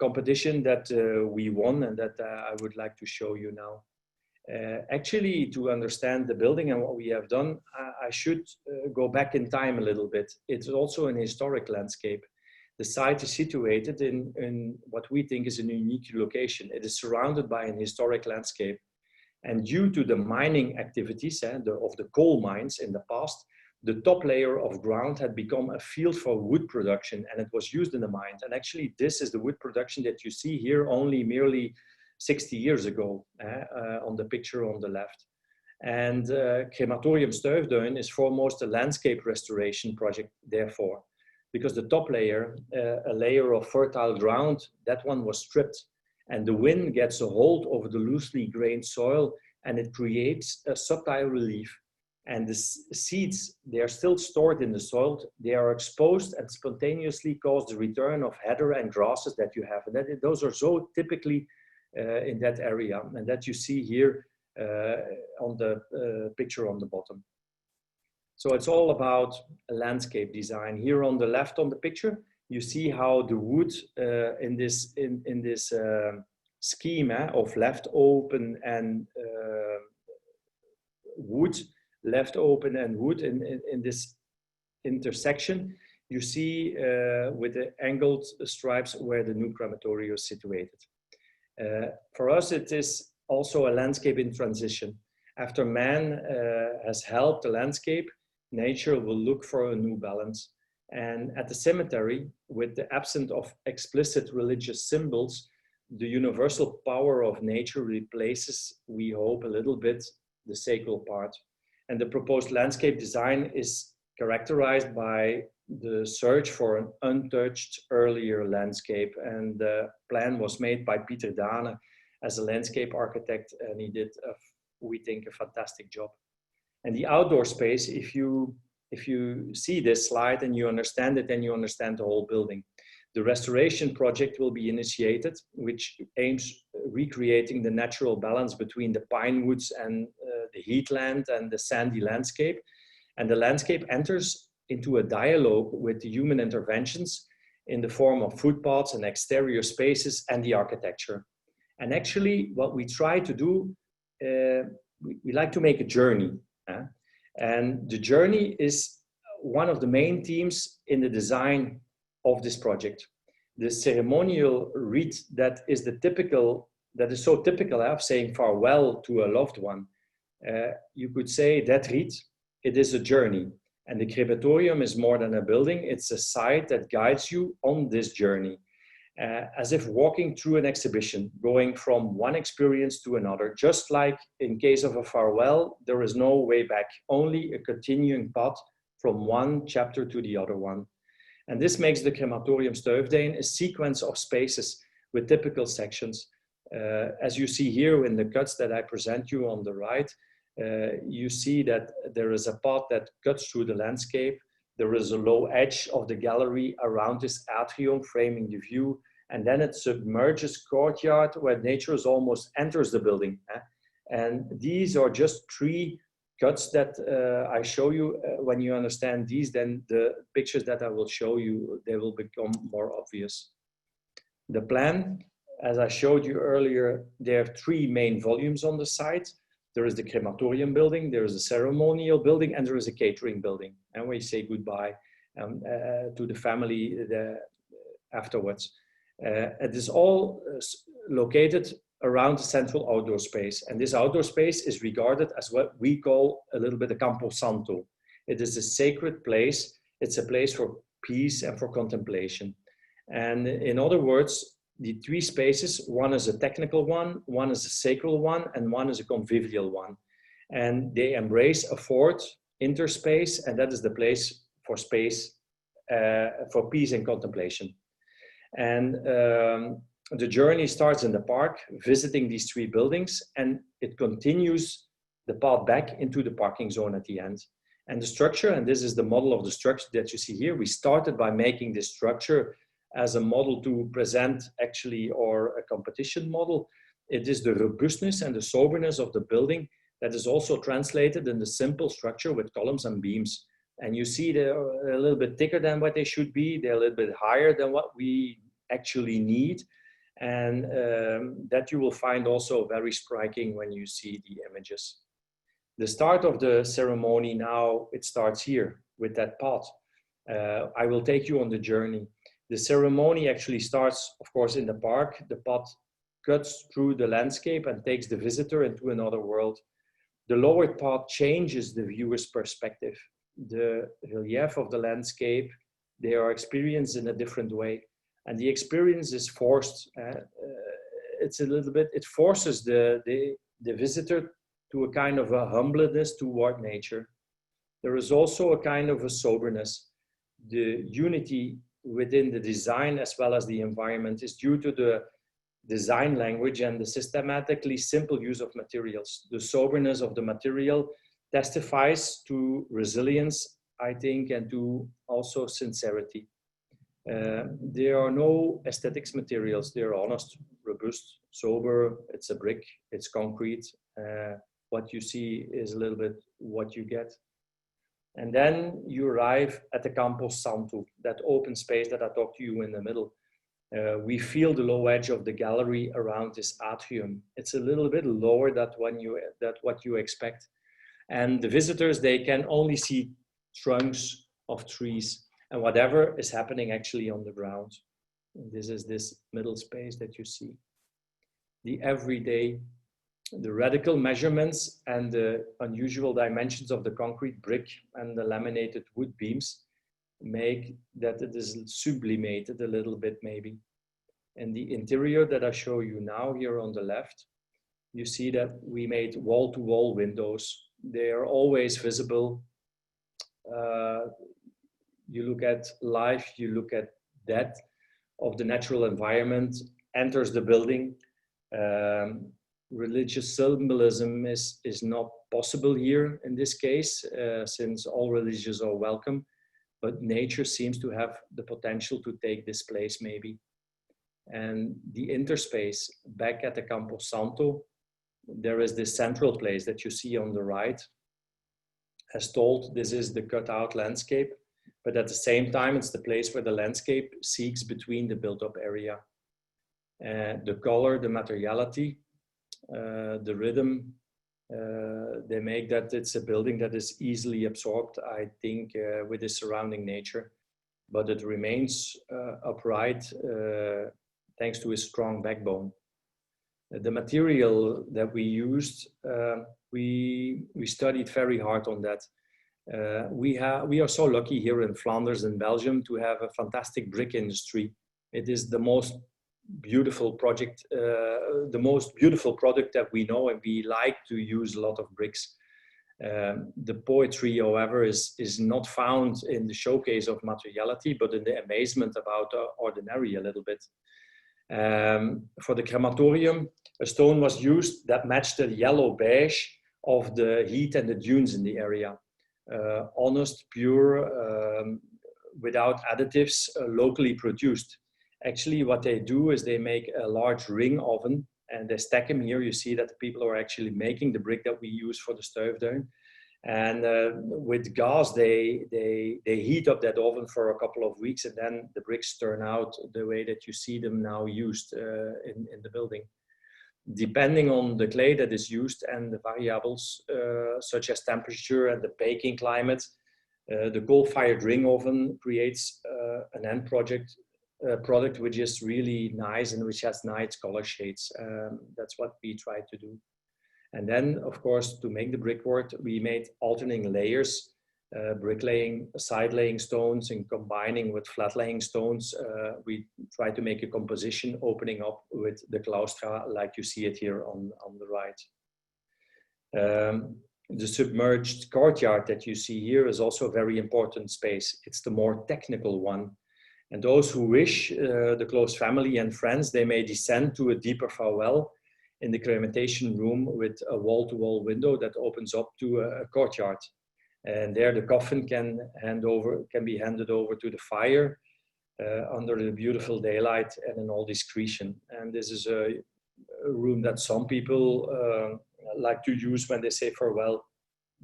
competition that we won, and that I would like to show you now. Actually, to understand the building and what we have done, I should go back in time a little bit. It's also an historic landscape. The site is situated in what we think is a unique location. It is surrounded by an historic landscape. And due to the mining activities of the coal mines in the past, the top layer of ground had become a field for wood production, and it was used in the mines. And actually, this is the wood production that you see here only merely 60 years ago on the picture on the left. And Crematorium Stuifduin is foremost a landscape restoration project, therefore, because the top layer, a layer of fertile ground, that one was stripped, and the wind gets a hold over the loosely grained soil, and it creates a subtle relief. And the seeds, they are still stored in the soil, they are exposed and spontaneously cause the return of heather and grasses that you have. And those are so typically in that area, and that you see here on the picture on the bottom. So it's all about landscape design. Here on the left on the picture, you see how the wood in this scheme of left open and wood, left open and wood in this intersection, you see with the angled stripes where the new crematorium is situated. For us, it is also a landscape in transition. After man has helped the landscape, nature will look for a new balance. And at the cemetery, with the absence of explicit religious symbols, the universal power of nature replaces, we hope, a little bit the sacred part. And the proposed landscape design is characterized by the search for an untouched earlier landscape. And the plan was made by Pieter Dane as a landscape architect, and he did, we think, a fantastic job. And the outdoor space, if you see this slide and you understand it, then you understand the whole building. The restoration project will be initiated, which aims recreating the natural balance between the pine woods and the heathland and the sandy landscape. And the landscape enters into a dialogue with the human interventions in the form of footpaths and exterior spaces and the architecture. And actually, what we try to do, we like to make a journey. And the journey is one of the main themes in the design of this project. The ceremonial rite that is so typical of saying farewell to a loved one. You could say that rite, it is a journey. And the crematorium is more than a building, it's a site that guides you on this journey. As if walking through an exhibition, going from one experience to another. Just like in case of a farewell, there is no way back, only a continuing path from one chapter to the other one. And this makes the Crematorium Stuifduin a sequence of spaces with typical sections. As you see here in the cuts that I present you on the right, you see that there is a path that cuts through the landscape. There is a low edge of the gallery around this atrium framing the view. And then it submerges courtyard where nature almost enters the building. And these are just three cuts that I show you. When you understand these, then the pictures that I will show you, they will become more obvious. The plan, as I showed you earlier, there are three main volumes on the site. There is the crematorium building, there is a ceremonial building, and there is a catering building. And we say goodbye to the family afterwards. It is all located around the central outdoor space. And this outdoor space is regarded as what we call a little bit a Campo Santo. It is a sacred place. It's a place for peace and for contemplation. And in other words, the three spaces, one is a technical one is a sacred one, and one is a convivial one. And they embrace a fourth interspace, and that is the place for space, for peace and contemplation. And the journey starts in the park, visiting these three buildings, and it continues the path back into the parking zone at the end. And the structure, and this is the model of the structure that you see here, we started by making this structure as a model to present actually, or a competition model. It is the robustness and the soberness of the building that is also translated in the simple structure with columns and beams. And you see they're a little bit thicker than what they should be. They're a little bit higher than what we actually need. And that you will find also very striking when you see the images. The start of the ceremony now, it starts here with that pot. I will take you on the journey. The ceremony actually starts, of course, in the park. The pot cuts through the landscape and takes the visitor into another world. The lowered pot changes the viewer's perspective. The relief of the landscape, they are experienced in a different way. And the experience is forced. It's a little bit, it forces the visitor to a kind of a humbleness toward nature. There is also a kind of a soberness. The unity within the design as well as the environment is due to the design language and the systematically simple use of materials. The soberness of the material testifies to resilience, I think, and to also sincerity. There are no aesthetics materials. They're honest, robust, sober. It's a brick, it's concrete. What you see is a little bit what you get. And then you arrive at the Campo Santo, that open space that I talked to you in the middle. We feel the low edge of the gallery around this atrium. It's a little bit lower than what you expect. And the visitors, they can only see trunks of trees and whatever is happening actually on the ground. And this is this middle space that you see. The everyday, the radical measurements and the unusual dimensions of the concrete brick and the laminated wood beams make that it is sublimated a little bit maybe. And the interior that I show you now here on the left, you see that we made wall-to-wall windows. They are always visible. You look at life, you look at death of the natural environment, enters the building. Religious symbolism is not possible here in this case, since all religions are welcome, but nature seems to have the potential to take this place maybe. And the interspace back at the Campo Santo, there is this central place that you see on the right. As told, this is the cutout landscape, but at the same time, it's the place where the landscape seeks between the built-up area. The color, the materiality, the rhythm, they make that it's a building that is easily absorbed, I think, with the surrounding nature, but it remains upright thanks to a strong backbone. The material that we used, we studied very hard on that. We are so lucky here in Flanders in Belgium to have a fantastic brick industry. It is the most beautiful project, the most beautiful product that we know, and we like to use a lot of bricks. The poetry, however, is not found in the showcase of materiality, but in the amazement about ordinary a little bit. For the crematorium, a stone was used that matched the yellow beige of the heath and the dunes in the area. Honest, pure, without additives, locally produced. Actually, what they do is they make a large ring oven and they stack them here. You see that the people are actually making the brick that we use for the stuifduin. And with gas, they heat up that oven for a couple of weeks, and then the bricks turn out the way that you see them now used in the building. Depending on the clay that is used and the variables such as temperature and the baking climate, the coal-fired ring oven creates an end product which is really nice and which has nice color shades. That's what we try to do. And then, of course, to make the brickwork, we made alternating layers, bricklaying, side-laying stones, and combining with flat-laying stones. We try to make a composition opening up with the claustra, like you see it here on the right. The submerged courtyard that you see here is also a very important space. It's the more technical one. And those who wish, the close family and friends, they may descend to a deeper farewell in the cremation room with a wall-to-wall window that opens up to a courtyard. And there the coffin can be handed over to the fire under the beautiful daylight and in all discretion. And this is a room that some people like to use when they say farewell,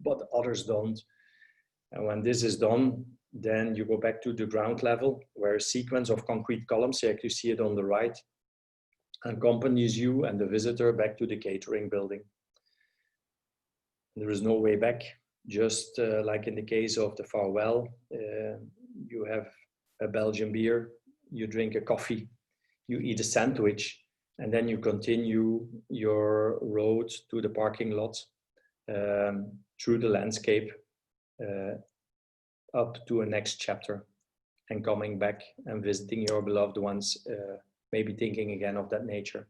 but others don't. And when this is done, then you go back to the ground level where a sequence of concrete columns, like you see it on the right, accompanies you and the visitor back to the catering building. There is no way back, just like in the case of the farewell, you have a Belgian beer, you drink a coffee, you eat a sandwich, and then you continue your road to the parking lot, through the landscape, up to a next chapter, and coming back and visiting your beloved ones, maybe thinking again of that nature.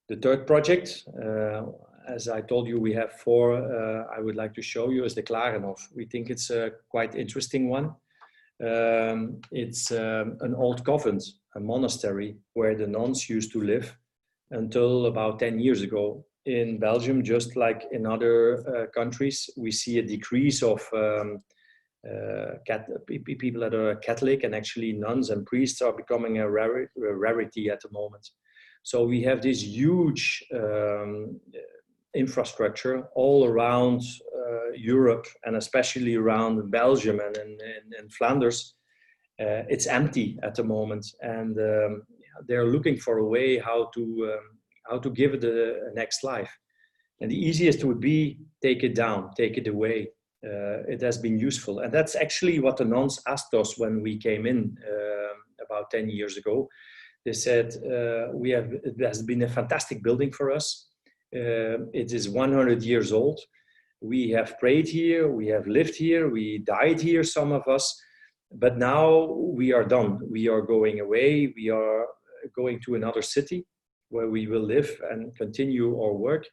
The third project, as I told you, we have 4, I would like to show you, is the Klarenhof. We think it's a quite interesting one. It's an old convent, a monastery where the nuns used to live until about 10 years ago. In Belgium, just like in other countries, we see a decrease of people that are Catholic, and actually nuns and priests are becoming a rarity at the moment. So we have this huge infrastructure all around Europe, and especially around Belgium and in Flanders. It's empty at the moment, and they're looking for a way how to give it a next life. And the easiest would be take it down, take it away. It has been useful, and that's actually what the nuns asked us when we came in about 10 years ago. They said, it has been a fantastic building for us. It is 100 years old. We have prayed here, we have lived here, we died here, some of us, but now we are done. We are going away, we are going to another city where we will live and continue our work.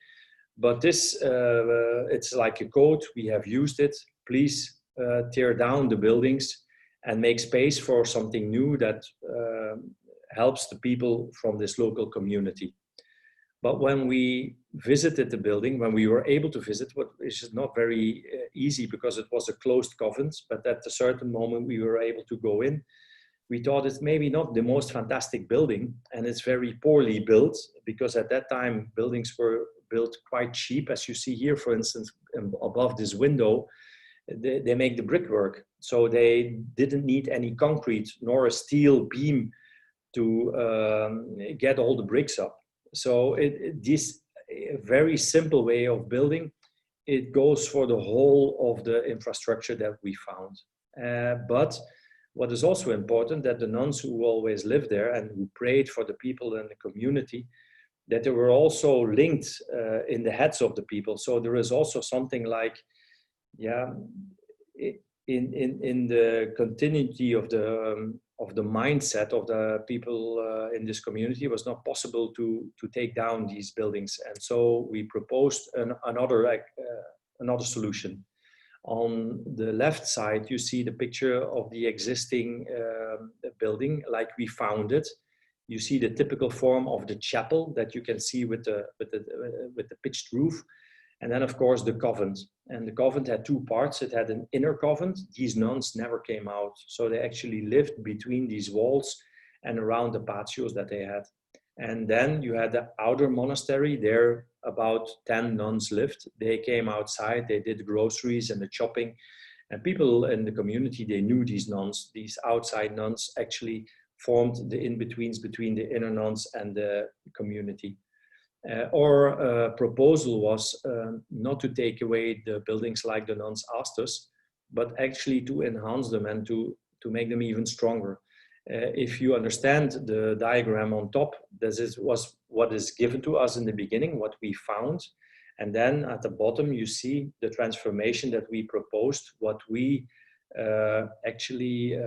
But this, it's like a code, we have used it. Please tear down the buildings and make space for something new that helps the people from this local community. But when we visited the building, when we were able to visit, what is not very easy because it was a closed convent, but at a certain moment we were able to go in. We thought it's maybe not the most fantastic building, and it's very poorly built, because at that time buildings were built quite cheap. As you see here, for instance, above this window, they make the brickwork. So they didn't need any concrete nor a steel beam to get all the bricks up. So this very simple way of building, it goes for the whole of the infrastructure that we found. But what is also important, that the nuns who always lived there and who prayed for the people in the community, that they were also linked in the heads of the people. So there is also something like, in the continuity of the mindset of the people in this community, it was not possible to take down these buildings. And so we proposed another solution. On the left side, you see the picture of the existing building like we found it. You see the typical form of the chapel that you can see with the pitched roof. And then, of course, the convent. And the convent had 2 parts. It had an inner convent. These nuns never came out. So they actually lived between these walls and around the patios that they had. And then you had the outer monastery. There, about 10 nuns lived. They came outside. They did groceries and the shopping. And people in the community, they knew these nuns. These outside nuns actually formed the in-betweens between the inner nuns and the community. Our proposal was not to take away the buildings like the nuns asked us, but actually to enhance them and to make them even stronger. If you understand the diagram on top, this was what is given to us in the beginning, what we found. And then at the bottom, you see the transformation that we proposed, what we actually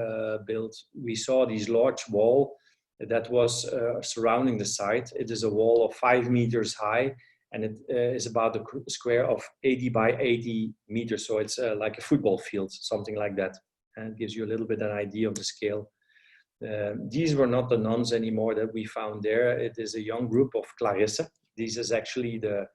built. We saw this large wall that was surrounding the site. It is a wall of 5 meters high, and it is about a square of 80 by 80 meters. So it's like a football field, something like that. And it gives you a little bit an idea of the scale. These were not the nuns anymore that we found there. It is a young group of Clarisse. This is actually the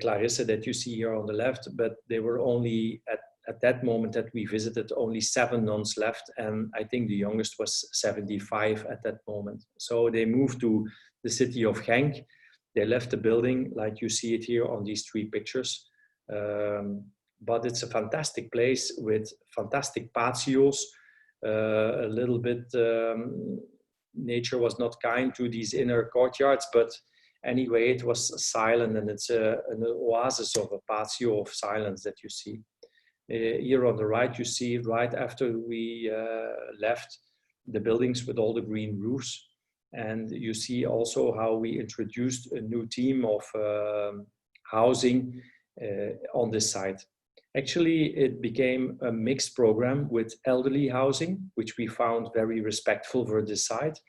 Clarisse that you see here on the left, but they were only at that moment that we visited, only 7 nuns left, and I think the youngest was 75 at that moment. So they moved to the city of Genk. They left the building like you see it here on these 3 pictures. But it's a fantastic place with fantastic patios, a little bit nature was not kind to these inner courtyards, but anyway, it was silent, and it's an oasis of a patio of silence that you see. Here on the right, you see right after we left the buildings with all the green roofs. And you see also how we introduced a new team of housing on this site. Actually, it became a mixed program with elderly housing, which we found very respectful for this site,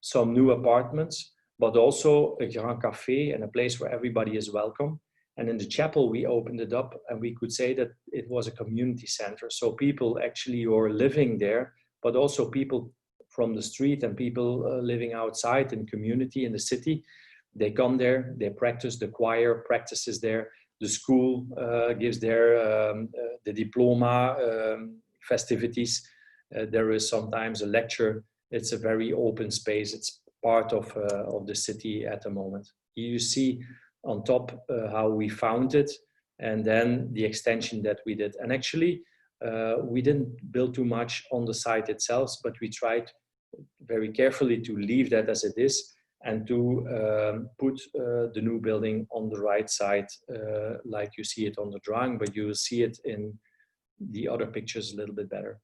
some new apartments, but also a grand café and a place where everybody is welcome. And in the chapel, we opened it up, and we could say that it was a community center. So people actually who are living there, but also people from the street and people living outside in community in the city, they come there, they practice, the choir practices there, the school gives their the diploma festivities. There is sometimes a lecture. It's a very open space. It's part of the city at the moment. You see on top how we found it, and then the extension that we did. And actually, we didn't build too much on the site itself, but we tried very carefully to leave that as it is, and to put the new building on the right side, like you see it on the drawing, but you will see it in the other pictures a little bit better.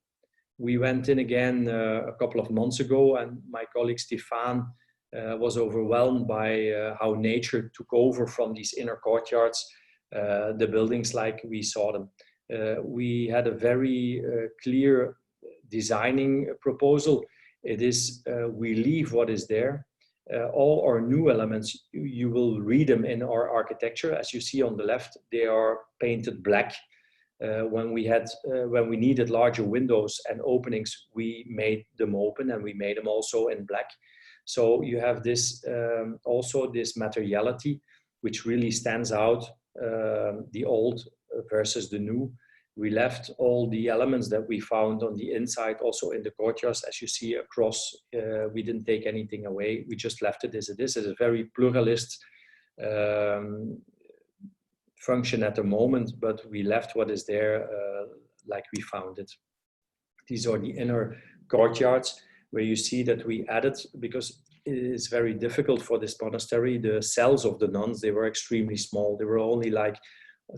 We went in again a couple of months ago, and my colleague Stefan was overwhelmed by how nature took over from these inner courtyards, the buildings like we saw them. We had a very clear designing proposal. It is, we leave what is there. All our new elements, you will read them in our architecture. As you see on the left, they are painted black. When we needed larger windows and openings, we made them open, and we made them also in black. So you have this also this materiality, which really stands out, the old versus the new. We left all the elements that we found on the inside, also in the courtyards, as you see across. We didn't take anything away. We just left it as it is. It's a very pluralist function at the moment, but we left what is there like we found it. These are the inner courtyards, where you see that we added, because it is very difficult for this monastery, the cells of the nuns, they were extremely small. They were only like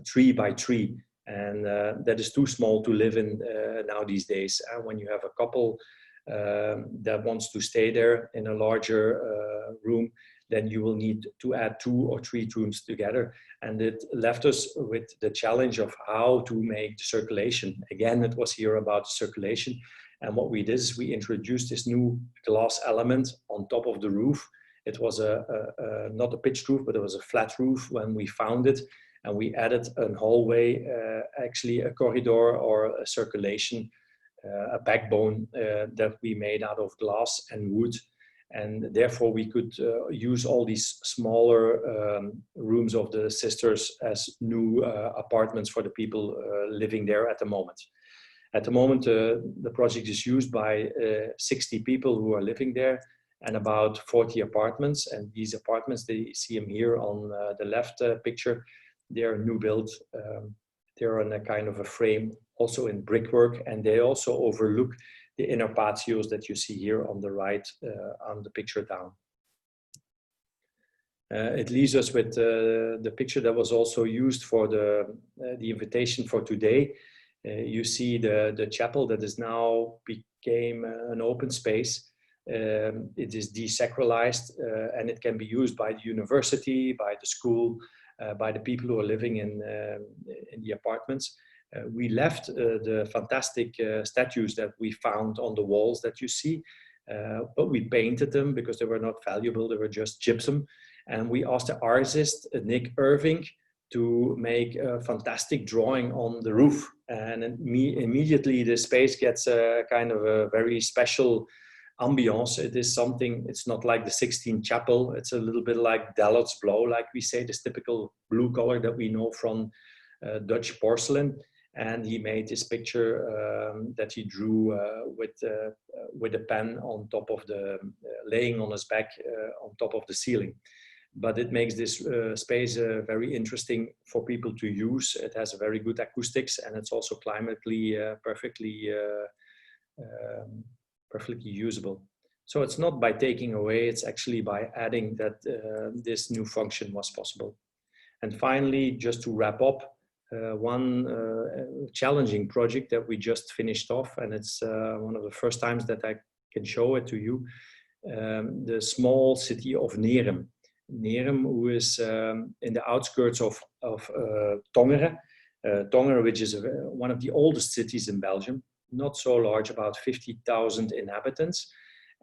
3 by 3. And that is too small to live in now these days. When you have a couple that wants to stay there in a larger room, then you will need to add 2 or 3 rooms together. And it left us with the challenge of how to make the circulation. Again, it was here about circulation. And what we did is we introduced this new glass element on top of the roof. It was not a pitched roof, but it was a flat roof when we found it. And we added a hallway, actually a corridor or a circulation, a backbone that we made out of glass and wood. And therefore we could use all these smaller rooms of the sisters as new apartments for the people living there at the moment. At the moment, the project is used by 60 people who are living there, and about 40 apartments. And these apartments, they see them here on the left picture. They are new built. They're on a kind of a frame, also in brickwork, and they also overlook the inner patios that you see here on the right, on the picture down. It leaves us with the picture that was also used for the invitation for today. You see the chapel that is now became an open space. It is desacralized, and it can be used by the university, by the school, by the people who are living in the apartments. We left the fantastic statues that we found on the walls that you see, but we painted them because they were not valuable, they were just gypsum. And we asked the artist, Nick Irving, to make a fantastic drawing on the roof. And immediately the space gets a kind of a very special ambiance. It is something, it's not like the 16th chapel, it's a little bit like Dallots Blauw, like we say, this typical blue color that we know from Dutch porcelain. And he made this picture that he drew with a pen on top of the, laying on his back on top of the ceiling. But it makes this space very interesting for people to use. It has a very good acoustics, and it's also climatically perfectly usable. So it's not by taking away, it's actually by adding that this new function was possible. And finally, just to wrap up, one challenging project that we just finished off, and it's one of the first times that I can show it to you, the small city of Nerum. Nerum, who is in the outskirts of Tongeren. Tongeren, which is one of the oldest cities in Belgium, not so large, about 50,000 inhabitants.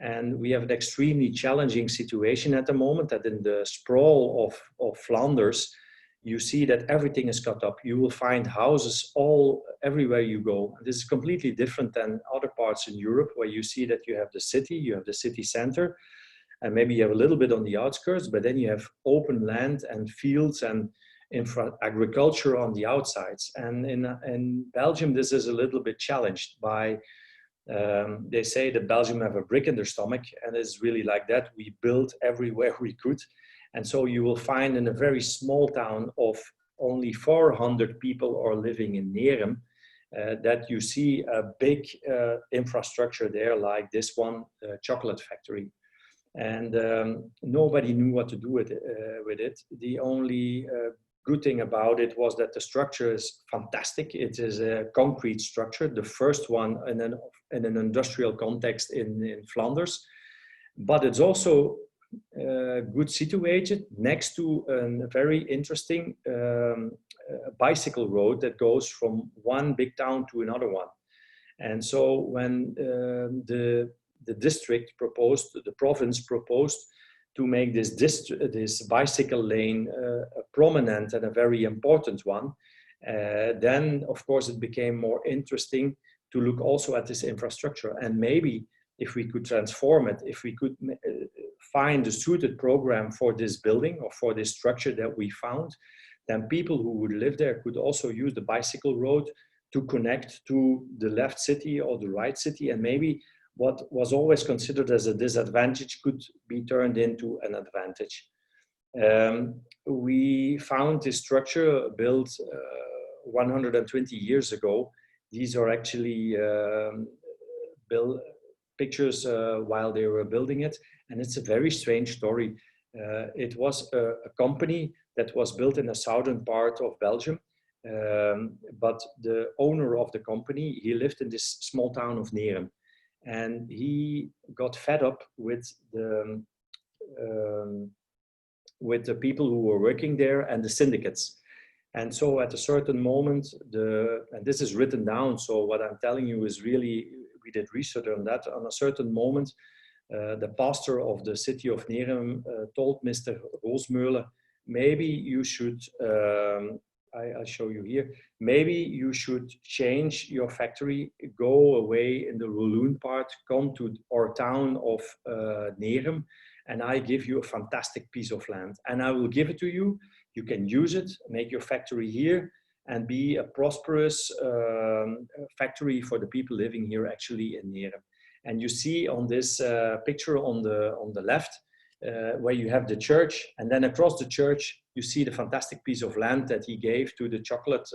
And we have an extremely challenging situation at the moment, that in the sprawl of Flanders, you see that everything is cut up. You will find houses everywhere you go. This is completely different than other parts in Europe, where you see that you have the city, you have the city center, and maybe you have a little bit on the outskirts, but then you have open land and fields and agriculture on the outsides. And in Belgium, this is a little bit challenged by, they say that Belgium have a brick in their stomach, and it's really like that. We built everywhere we could. And so you will find in a very small town of only 400 people are living in Nerum, that you see a big infrastructure there, like this one, chocolate factory. And nobody knew what to do with it. The only good thing about it was that the structure is fantastic. It is a concrete structure, the first one in an industrial context in Flanders. But it's also good situated next to a very interesting bicycle road that goes from one big town to another one. And so when the district proposed, the province proposed to make this bicycle lane a prominent and a very important one, then of course it became more interesting to look also at this infrastructure. And maybe if we could transform it, if we could find a suited program for this building or for this structure that we found, then people who would live there could also use the bicycle road to connect to the left city or the right city. And maybe what was always considered as a disadvantage could be turned into an advantage. We found this structure built 120 years ago. These are actually pictures while they were building it. And it's a very strange story. It was a company that was built in the southern part of Belgium. But the owner of the company, he lived in this small town of Nerum. And he got fed up with the people who were working there and the syndicates. And so at a certain moment, and this is written down, so what I'm telling you is really, we did research on that. On a certain moment, the pastor of the city of Nerum told Mr. Roosmeulen, maybe you should, I'll show you here, maybe you should change your factory, go away in the Walloon part, come to our town of Nerum, and I give you a fantastic piece of land. And I will give it to you. You can use it, make your factory here, and be a prosperous factory for the people living here actually in Nerum. And you see on this picture on the left, where you have the church, and then across the church, you see the fantastic piece of land that he gave to the chocolate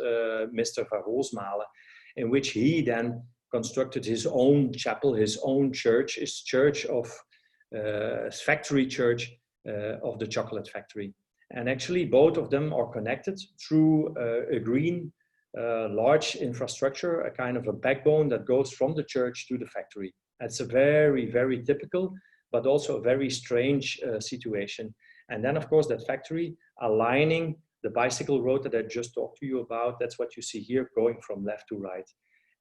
Mr. Van Roosmalen, in which he then constructed his own chapel, his own church, his church of factory church of the chocolate factory. And actually both of them are connected through a green large infrastructure, a kind of a backbone that goes from the church to the factory. That's a very, very typical, but also a very strange situation. And then of course that factory aligning the bicycle road that I just talked to you about, that's what you see here going from left to right.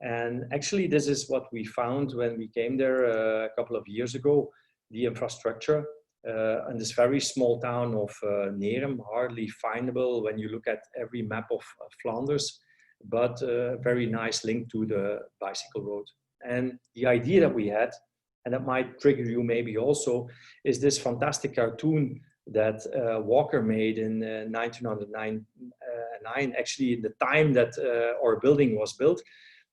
And actually this is what we found when we came there a couple of years ago, the infrastructure in this very small town of Nerum, hardly findable when you look at every map of Flanders, but a very nice link to the bicycle road. And the idea that we had, and that might trigger you maybe also, is this fantastic cartoon that Walker made in 1909, actually in the time that our building was built.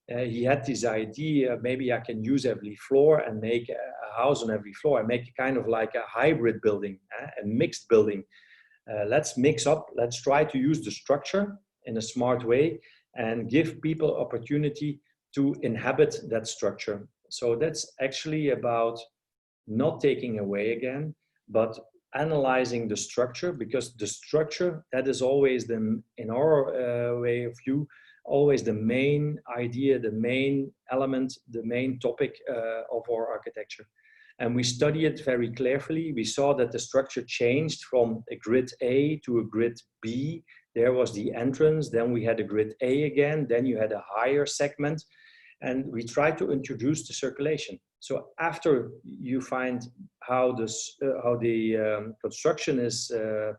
He had this idea, maybe I can use every floor and make a house on every floor and make kind of like a hybrid building, a mixed building. Let's mix up, let's try to use the structure in a smart way and give people opportunity to inhabit that structure. So that's actually about not taking away again, but analyzing the structure, because the structure, that is always the, in our way of view, always the main idea, the main element, the main topic of our architecture. And we study it very carefully. We saw that the structure changed from a grid A to a grid B. There was the entrance, then we had a grid A again, then you had a higher segment, and we tried to introduce the circulation. So after you find how the construction is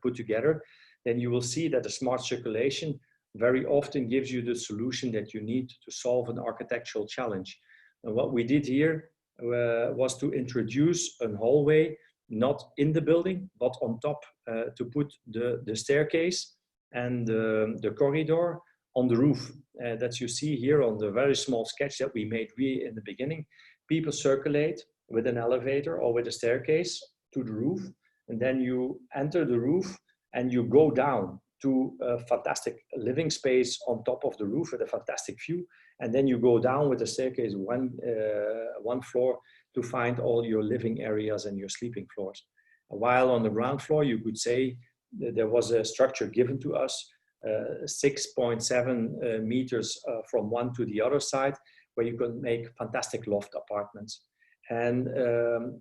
put together, then you will see that the smart circulation very often gives you the solution that you need to solve an architectural challenge. And what we did here was to introduce a hallway, not in the building, but on top, to put the staircase and the corridor on the roof that you see here on the very small sketch that we made in the beginning. People circulate with an elevator or with a staircase to the roof, and then you enter the roof and you go down to a fantastic living space on top of the roof with a fantastic view. And then you go down with the staircase one floor to find all your living areas and your sleeping floors. While on the ground floor, you could say that there was a structure given to us, 6.7 meters from one to the other side, where you can make fantastic loft apartments. And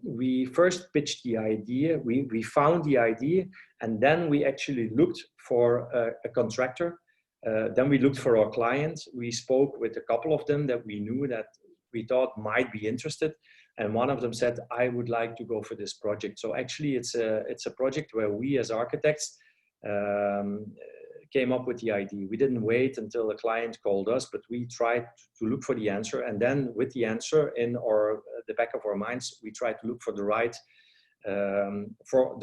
we first pitched the idea, we found the idea, and then we actually looked for a contractor. Then we looked for our clients. We spoke with a couple of them that we knew that we thought might be interested. And one of them said, I would like to go for this project. So actually it's a project where we as architects came up with the idea. We didn't wait until a client called us, but we tried to look for the answer. And then with the answer in the back of our minds, we tried to look for the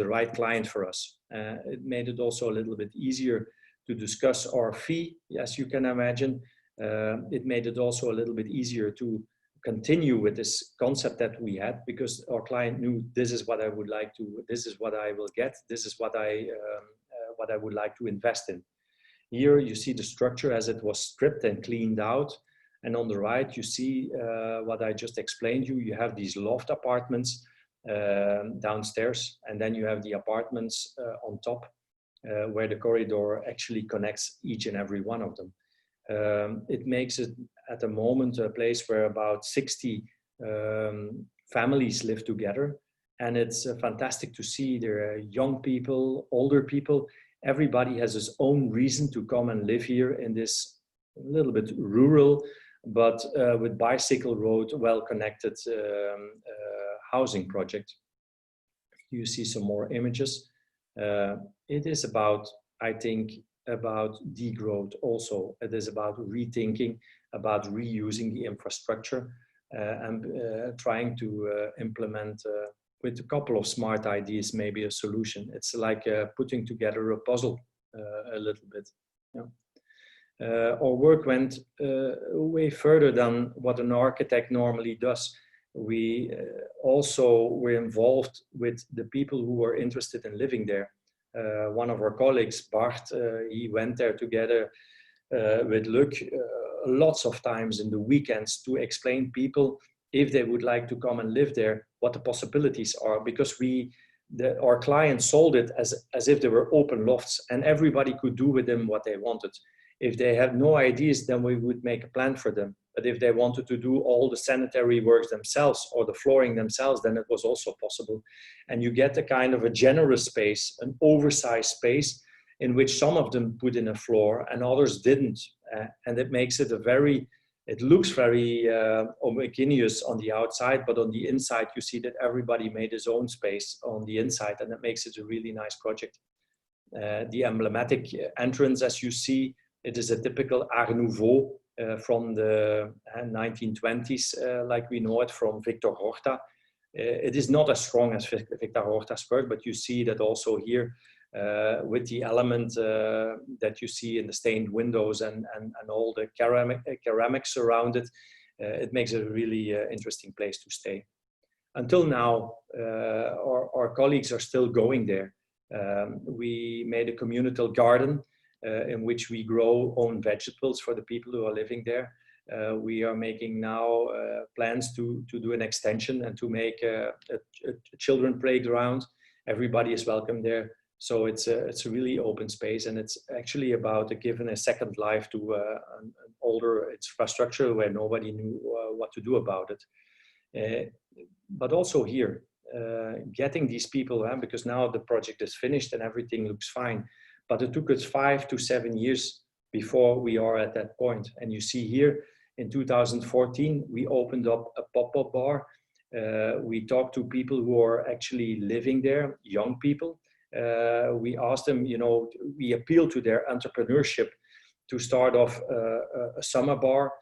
right client for us. It made it also a little bit easier to discuss our fee, as you can imagine. It made it also a little bit easier to continue with this concept that we had, because our client knew this is what I would like to, this is what I will get, this is what I would like to invest in. Here you see the structure as it was stripped and cleaned out. And on the right, you see what I just explained you. You have these loft apartments downstairs, and then you have the apartments on top, where the corridor actually connects each and every one of them. It makes it at the moment a place where about 60 families live together. And it's fantastic to see there are young people, older people. Everybody has his own reason to come and live here in this little bit rural, but with bicycle road, well-connected housing project. You see some more images. It is about, I think, about degrowth also. It is about rethinking, about reusing the infrastructure and trying to implement with a couple of smart ideas, maybe a solution. It's like putting together a puzzle a little bit. Yeah. Our work went way further than what an architect normally does. We also were involved with the people who were interested in living there. One of our colleagues, Bart, he went there together with Luc lots of times in the weekends to explain people, if they would like to come and live there, what the possibilities are, because our clients sold it as if they were open lofts and everybody could do with them what they wanted. If they had no ideas, then we would make a plan for them. But if they wanted to do all the sanitary works themselves or the flooring themselves, then it was also possible. And you get a kind of a generous space, an oversized space, in which some of them put in a floor and others didn't. And it makes it it looks very homogeneous on the outside, but on the inside, you see that everybody made his own space on the inside, and that makes it a really nice project. The emblematic entrance, as you see, it is a typical Art Nouveau from the 1920s, like we know it from Victor Horta. It is not as strong as Victor Horta's work, but you see that also here with the element that you see in the stained windows and all the ceramics around it. It makes it a really interesting place to stay. Until now, our colleagues are still going there. We made a communal garden in which we grow own vegetables for the people who are living there. We are making now plans to do an extension and to make a children playground. Everybody is welcome there. So it's a really open space, and it's actually about giving a second life to an older infrastructure where nobody knew what to do about it. But also here, getting these people, because now the project is finished and everything looks fine, but it took us 5 to 7 years before we are at that point. And you see here, in 2014, we opened up a pop-up bar. We talked to people who are actually living there, young people. We asked them, we appeal to their entrepreneurship to start off a summer bar.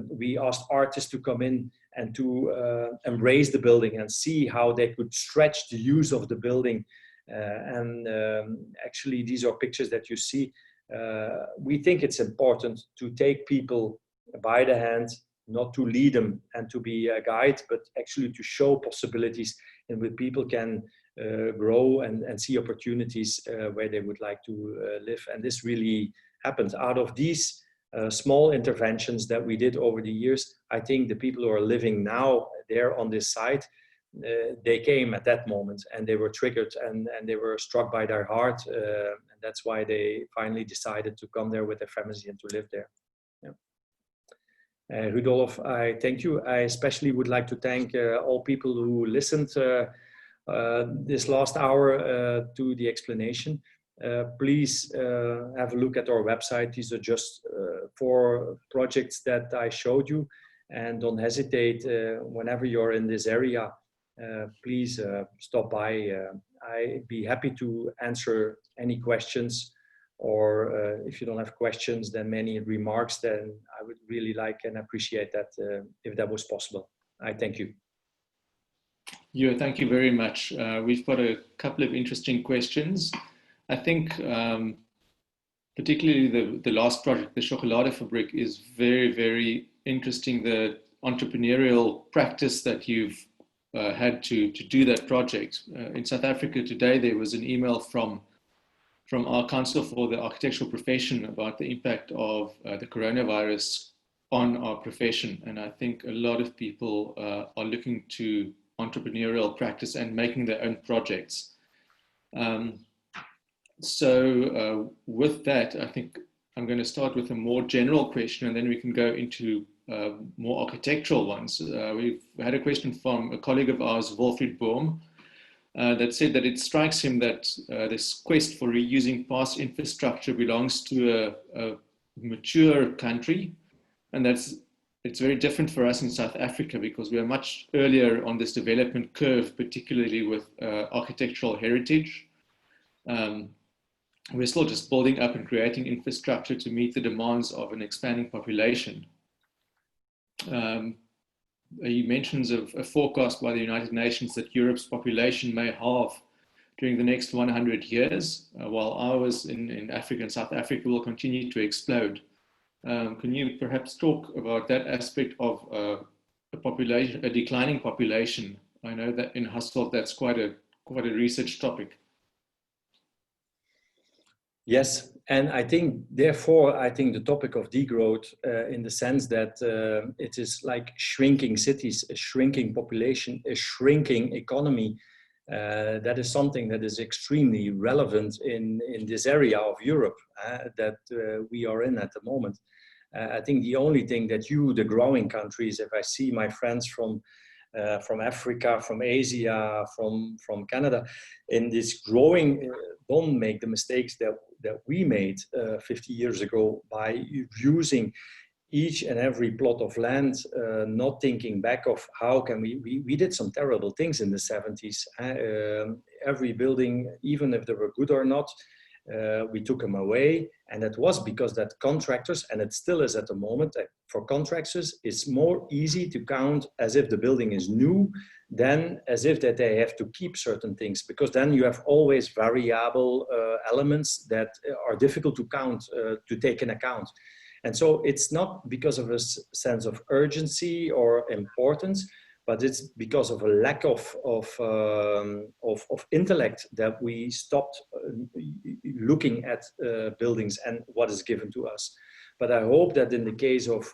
We asked artists to come in and to embrace the building and see how they could stretch the use of the building. Actually, these are pictures that you see. We think it's important to take people by the hand, not to lead them and to be a guide, but actually to show possibilities in which people can grow and see opportunities where they would like to live. And this really happens. Out of these small interventions that we did over the years, I think the people who are living now there on this site, they came at that moment and they were triggered and they were struck by their heart. And that's why they finally decided to come there with their families and to live there. Yeah. Rudolf, I thank you. I especially would like to thank all people who listened this last hour to the explanation. Please have a look at our website. These are just 4 projects that I showed you, and don't hesitate whenever you're in this area. Please stop by. I'd be happy to answer any questions, or if you don't have questions, then many remarks, then I would really like and appreciate that if that was possible. I thank you.
Yeah, thank you very much. We've got a couple of interesting questions. I think particularly the last project, the Schokoladefabriek, is very, very interesting. The entrepreneurial practice that you've had to do that project. In South Africa today, there was an email from our Council for the Architectural Profession about the impact of the coronavirus on our profession. And I think a lot of people are looking to entrepreneurial practice and making their own projects. So with that, I think I'm going to start with a more general question, and then we can go into more architectural ones. We've had a question from a colleague of ours, Wolfried Bohm, that said that it strikes him that this quest for reusing past infrastructure belongs to a mature country, and it's very different for us in South Africa because we are much earlier on this development curve, particularly with architectural heritage. We're still just building up and creating infrastructure to meet the demands of an expanding population. He mentions a forecast by the United Nations that Europe's population may halve during the next 100 years, while ours in Africa and South Africa will continue to explode. Can you perhaps talk about that aspect of a declining population? I know that in Hasselt that's quite a research topic.
Yes, and I think, therefore, the topic of degrowth, in the sense that it is like shrinking cities, a shrinking population, a shrinking economy, that is something that is extremely relevant in this area of Europe that we are in at the moment. I think the only thing that the growing countries, if I see my friends from Africa, from Asia, from Canada, in this growing, don't make the mistakes that we made 50 years ago by using each and every plot of land, not thinking back of how can we did some terrible things in the 70s. Every building, even if they were good or not, we took them away, and that was because that contractors, and it still is at the moment, for contractors, it's more easy to count as if the building is new than as if that they have to keep certain things, because then you have always variable elements that are difficult to count, to take in account. And so it's not because of a sense of urgency or importance, but it's because of a lack of intellect that we stopped looking at buildings and what is given to us. But I hope that in the case of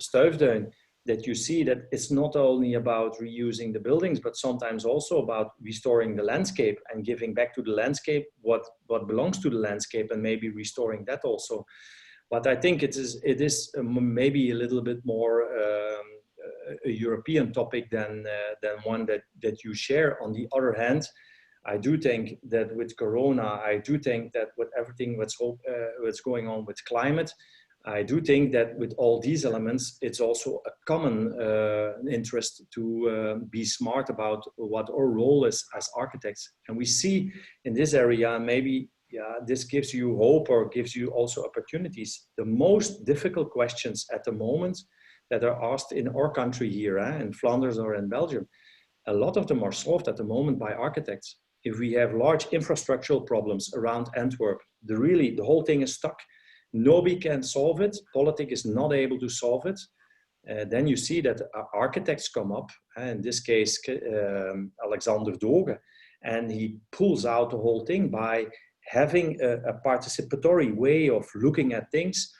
Stuifduin, that you see that it's not only about reusing the buildings, but sometimes also about restoring the landscape and giving back to the landscape what belongs to the landscape, and maybe restoring that also. But I think it is maybe a little bit more a European topic than one that you share. On the other hand, I do think that with Corona, I do think that with everything what's going on with climate, I do think that with all these elements, it's also a common interest to be smart about what our role is as architects. And we see in this area, maybe this gives you hope or gives you also opportunities. The most difficult questions at the moment that are asked in our country here, in Flanders or in Belgium, a lot of them are solved at the moment by architects. If we have large infrastructural problems around Antwerp, the whole thing is stuck. Nobody can solve it. Politics is not able to solve it. Then you see that architects come up, in this case, Alexander Doge, and he pulls out the whole thing by having a participatory way of looking at things,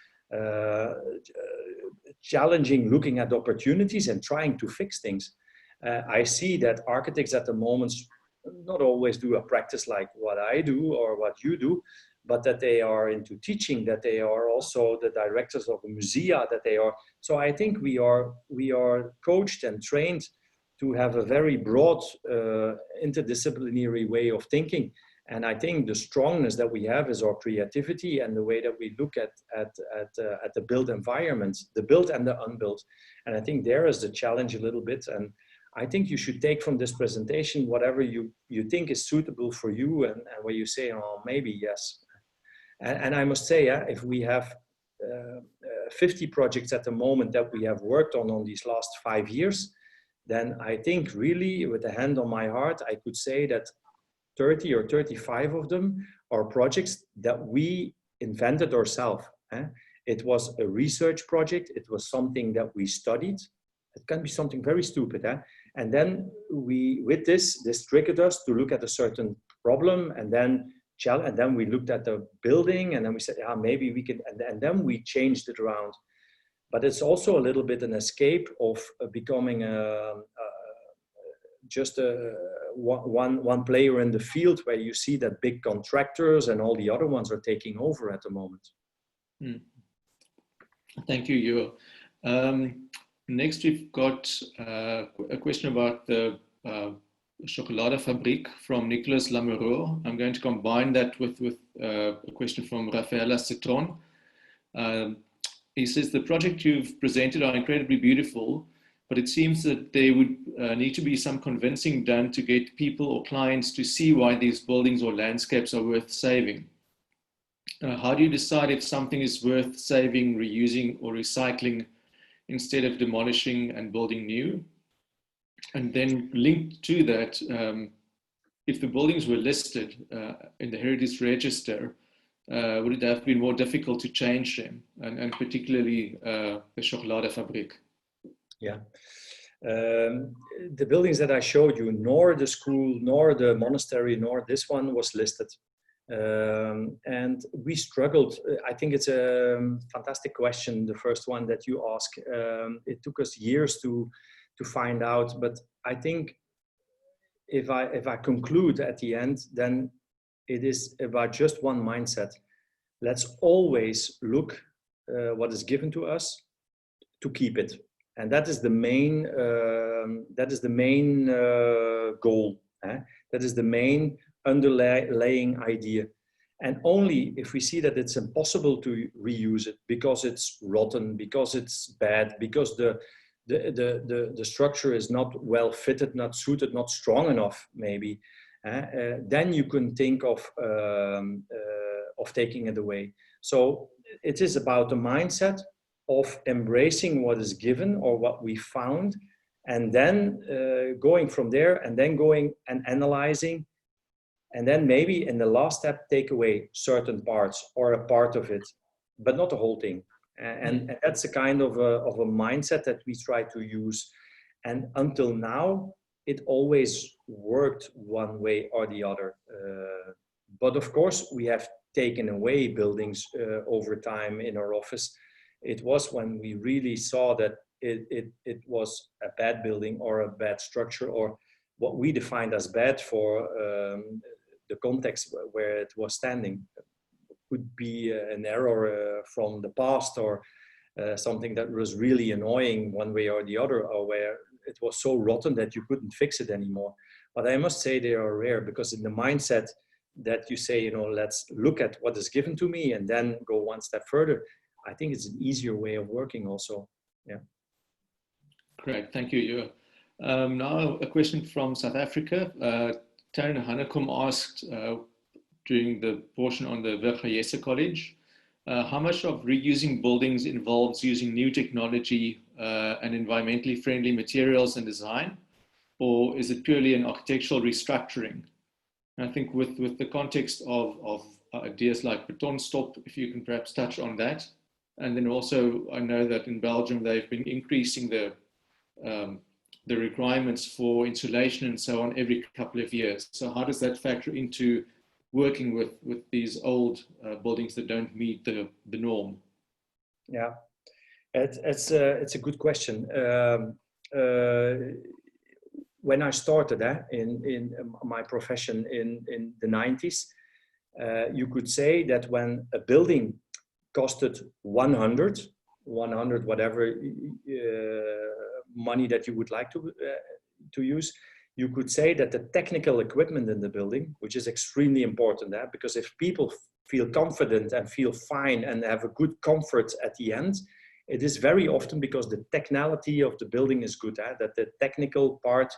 challenging, looking at opportunities and trying to fix things. I see that architects at the moment not always do a practice like what I do or what you do, but that they are into teaching, that they are also the directors of a musea, that they are. So I think we are coached and trained to have a very broad interdisciplinary way of thinking. And I think the strongness that we have is our creativity and the way that we look at the built environment, the built and the unbuilt. And I think there is the challenge a little bit. And I think you should take from this presentation whatever you think is suitable for you, and where you say, oh, maybe yes. And I must say, if we have 50 projects at the moment that we have worked on these last 5 years, then I think really, with a hand on my heart, I could say that 30 or 35 of them are projects that we invented ourselves. It was a research project. It was something that we studied. It can be something very stupid. And then with this triggered us to look at a certain problem, and then we looked at the building, and then we said, yeah, maybe we can, and then we changed it around. But it's also a little bit an escape of becoming just one player in the field, where you see that big contractors and all the other ones are taking over at the moment.
Thank you, Jo. Next, we've got a question about the Chocoladefabriek from Nicolas Lamoureux. I'm going to combine that with a question from Rafaela Citron. He says, the project you've presented are incredibly beautiful, but it seems that there would need to be some convincing done to get people or clients to see why these buildings or landscapes are worth saving. How do you decide if something is worth saving, reusing, or recycling instead of demolishing and building new? And then linked to that, if the buildings were listed in the Heritage Register, would it have been more difficult to change them, and particularly the Chocoladefabriek?
Yeah. The buildings that I showed you, nor the school, nor the monastery, nor this one was listed. And we struggled. I think it's a fantastic question, the first one that you ask. It took us years to find out, but I think if I conclude at the end, then it is about just one mindset. Let's always look what is given to us to keep it, and that is the main goal. That is the main underlying idea. And only if we see that it's impossible to reuse it because it's rotten, because it's bad, because the structure is not well fitted, not suited, not strong enough, maybe, then you can think of taking it away. So it is about the mindset of embracing what is given or what we found, and then going from there, and then going and analyzing, and then maybe in the last step take away certain parts or a part of it, but not the whole thing. And that's a kind of a mindset that we try to use. And until now, it always worked one way or the other. But of course, we have taken away buildings over time in our office. It was when we really saw that it was a bad building or a bad structure, or what we defined as bad for the context where it was standing. Could be an error from the past, or something that was really annoying one way or the other, or where it was so rotten that you couldn't fix it anymore. But I must say they are rare, because in the mindset that you say, you know, let's look at what is given to me and then go one step further, I think it's an easier way of working also. Yeah.
Great, thank you. Now a question from South Africa. Taryn Hanekom asked during the portion on the Vergeyesse College, how much of reusing buildings involves using new technology and environmentally friendly materials and design, or is it purely an architectural restructuring? And I think with the context of ideas like betonstop, if you can perhaps touch on that. And then also, I know that in Belgium, they've been increasing the requirements for insulation and so on every couple of years. So how does that factor into working with these old buildings that don't meet the norm?
Yeah, it's a good question. When I started in my profession in the 90s, you could say that when a building costed 100 whatever money that you would like to use, you could say that the technical equipment in the building, which is extremely important, because if people feel confident and feel fine and have a good comfort at the end, it is very often because the technicality of the building is good, that the technical part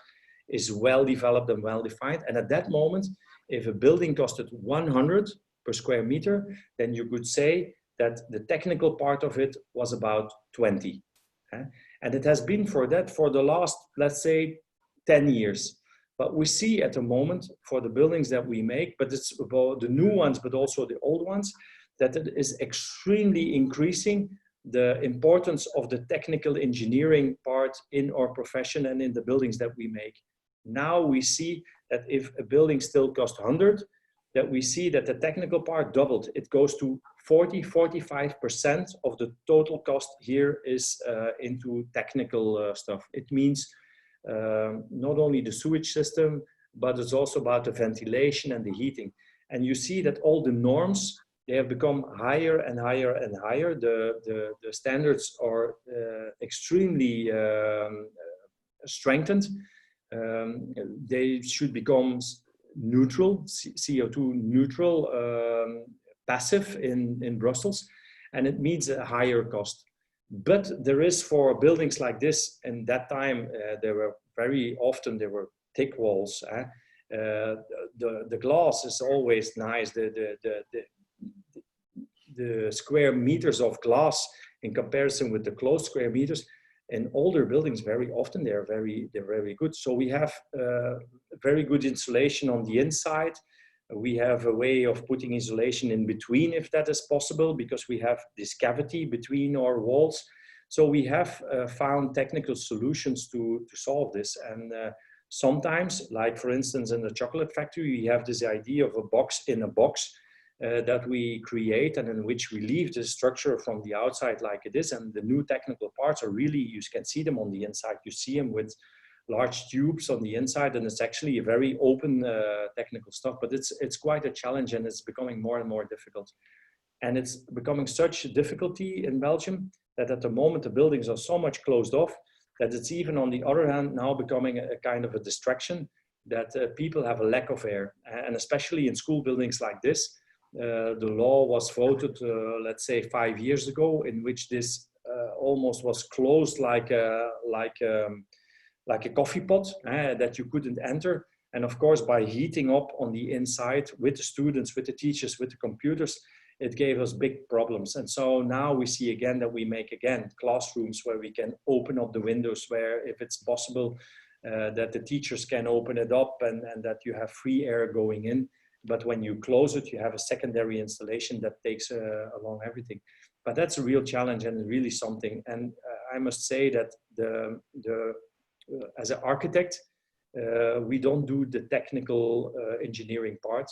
is well developed and well defined. And at that moment, if a building costed 100 per square meter, then you could say that the technical part of it was about 20. And it has been for the last, let's say, 10 years. But we see at the moment for the buildings that we make, but it's about the new ones, but also the old ones, that it is extremely increasing the importance of the technical engineering part in our profession and in the buildings that we make. Now we see that if a building still costs 100, that we see that the technical part doubled. It goes to 40–45% of the total cost here is into technical stuff. It means not only the sewage system, but it's also about the ventilation and the heating. And you see that all the norms, they have become higher and higher and higher. The standards are extremely strengthened. They should become neutral, CO2 neutral, passive in Brussels, and it means a higher cost. But there is, for buildings like this, in that time, there were very often, there were thick walls. The glass is always nice. The square meters of glass in comparison with the closed square meters in older buildings, very often they're very good. So we have very good insulation on the inside. We have a way of putting insulation in between, if that is possible, because we have this cavity between our walls. So we have found technical solutions to solve this. And sometimes, like for instance, in the chocolate factory, we have this idea of a box in a box that we create, and in which we leave the structure from the outside like it is. And the new technical parts are really, you can see them on the inside. You see them with large tubes on the inside, and it's actually a very open technical stuff, but it's quite a challenge, and it's becoming more and more difficult. And it's becoming such a difficulty in Belgium that at the moment the buildings are so much closed off that it's even, on the other hand, now becoming a kind of a distraction, that people have a lack of air. And especially in school buildings like this, the law was voted, let's say 5 years ago, in which this almost was closed like a coffee pot, that you couldn't enter. And of course, by heating up on the inside with the students, with the teachers, with the computers, it gave us big problems. And so now we see again that we make again classrooms where we can open up the windows, where if it's possible, that the teachers can open it up and that you have free air going in. But when you close it, you have a secondary installation that takes along everything. But that's a real challenge and really something. And I must say that the as an architect, we don't do the technical engineering part,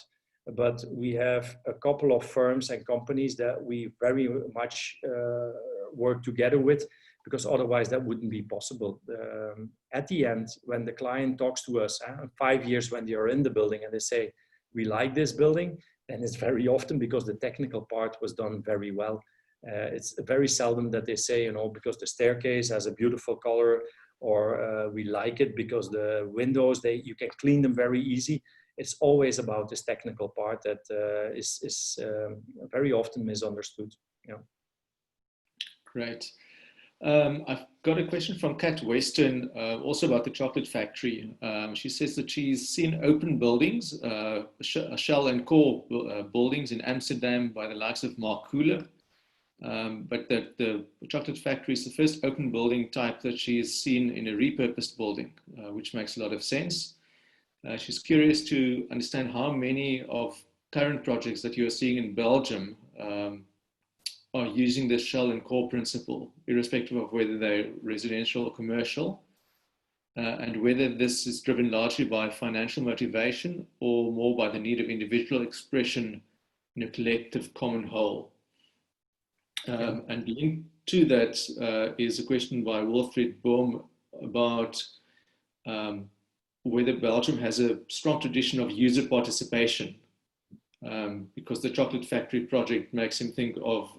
but we have a couple of firms and companies that we very much work together with, because otherwise that wouldn't be possible. At the end, when the client talks to us, 5 years when they are in the building and they say, we like this building, then it's very often because the technical part was done very well. It's very seldom that they say, you know, because the staircase has a beautiful color, or we like it because the windows, you can clean them very easy. It's always about this technical part that is very often misunderstood. Yeah.
Great. I've got a question from Kat Weston, also about the chocolate factory. She says that she's seen open buildings, shell and core buildings in Amsterdam by the likes of Mark Koehler. But that the chocolate factory is the first open building type that she has seen in a repurposed building, which makes a lot of sense. She's curious to understand how many of current projects that you are seeing in Belgium are using the shell and core principle, irrespective of whether they're residential or commercial, and whether this is driven largely by financial motivation or more by the need of individual expression in a collective common whole. And linked to that is a question by Wilfried Boom about whether Belgium has a strong tradition of user participation, because the chocolate factory project makes him think of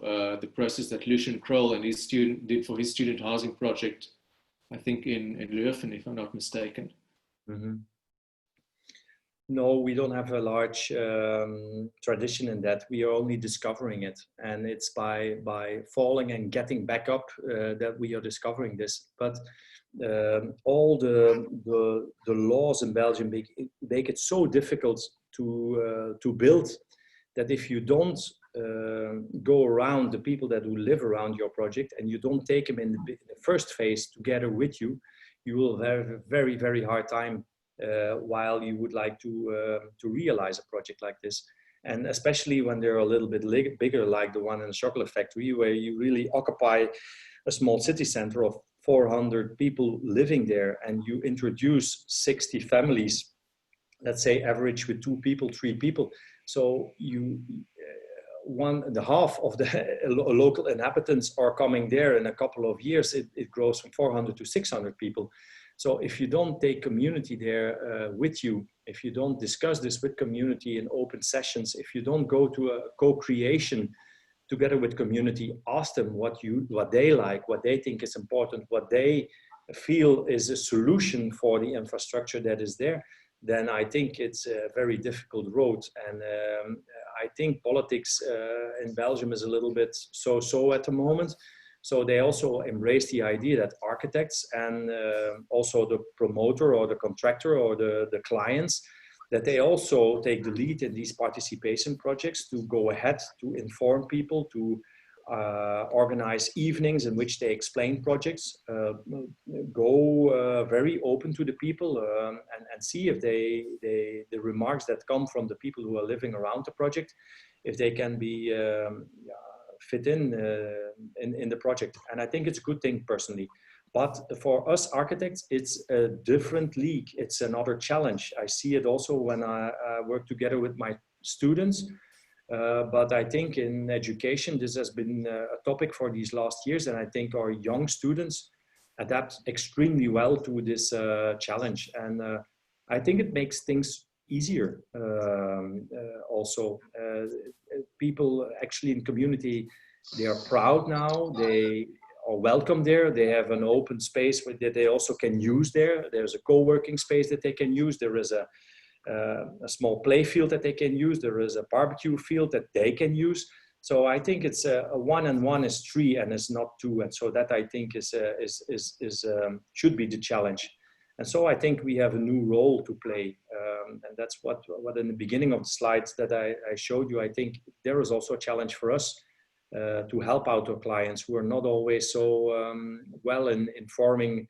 the process that Lucian Kroll and his student did for his student housing project, I think in Leuven, if I'm not mistaken.
Mm-hmm. No, we don't have a large tradition in that. We are only discovering it, and it's by falling and getting back up that we are discovering this. But all the laws in Belgium make it so difficult to build that if you don't go around the people that will live around your project and you don't take them in the first phase together with you, you will have a very, very hard time while you would like to realize a project like this. And especially when they're a little bit bigger, like the one in the chocolate factory, where you really occupy a small city center of 400 people living there, and you introduce 60 families, let's say average with 2 people, 3 people. So the half of the local inhabitants are coming there in a couple of years. It grows from 400 to 600 people. So if you don't take community there with you, if you don't discuss this with community in open sessions, if you don't go to a co-creation together with community, ask them what they like, what they think is important, what they feel is a solution for the infrastructure that is there, then I think it's a very difficult road. And I think politics in Belgium is a little bit so-so at the moment. So they also embrace the idea that architects and also the promoter or the contractor or the clients, that they also take the lead in these participation projects to go ahead, to inform people, to organize evenings in which they explain projects, go very open to the people and see if the remarks that come from the people who are living around the project, if they can be fit in the project. And I think it's a good thing personally. But for us architects, it's a different league. It's another challenge. I see it also when I work together with my students. But I think in education, this has been a topic for these last years. And I think our young students adapt extremely well to this challenge. And I think it makes things easier also. People actually in community, they are proud now. They are welcome there. They have an open space that they also can use there. There's a co-working space that they can use. There is a small play field that they can use. There is a barbecue field that they can use. So I think it's a 1 and 1 is 3 and it's not 2. And so that I think should be the challenge. And so I think we have a new role to play. And that's what in the beginning of the slides that I showed you, I think there is also a challenge for us to help out our clients who are not always so well in informing,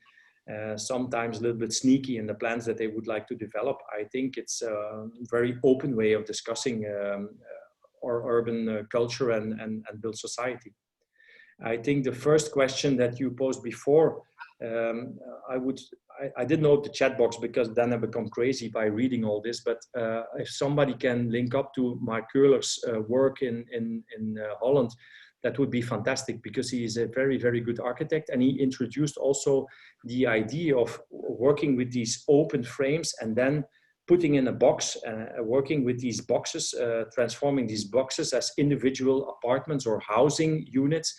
sometimes a little bit sneaky in the plans that they would like to develop. I think it's a very open way of discussing our urban culture and built society. I think the first question that you posed before I didn't know the chat box because then I become crazy by reading all this. But if somebody can link up to Mark Keuler's work in Holland, that would be fantastic, because he is a very, very good architect, and he introduced also the idea of working with these open frames and then putting in a box, working with these boxes, transforming these boxes as individual apartments or housing units.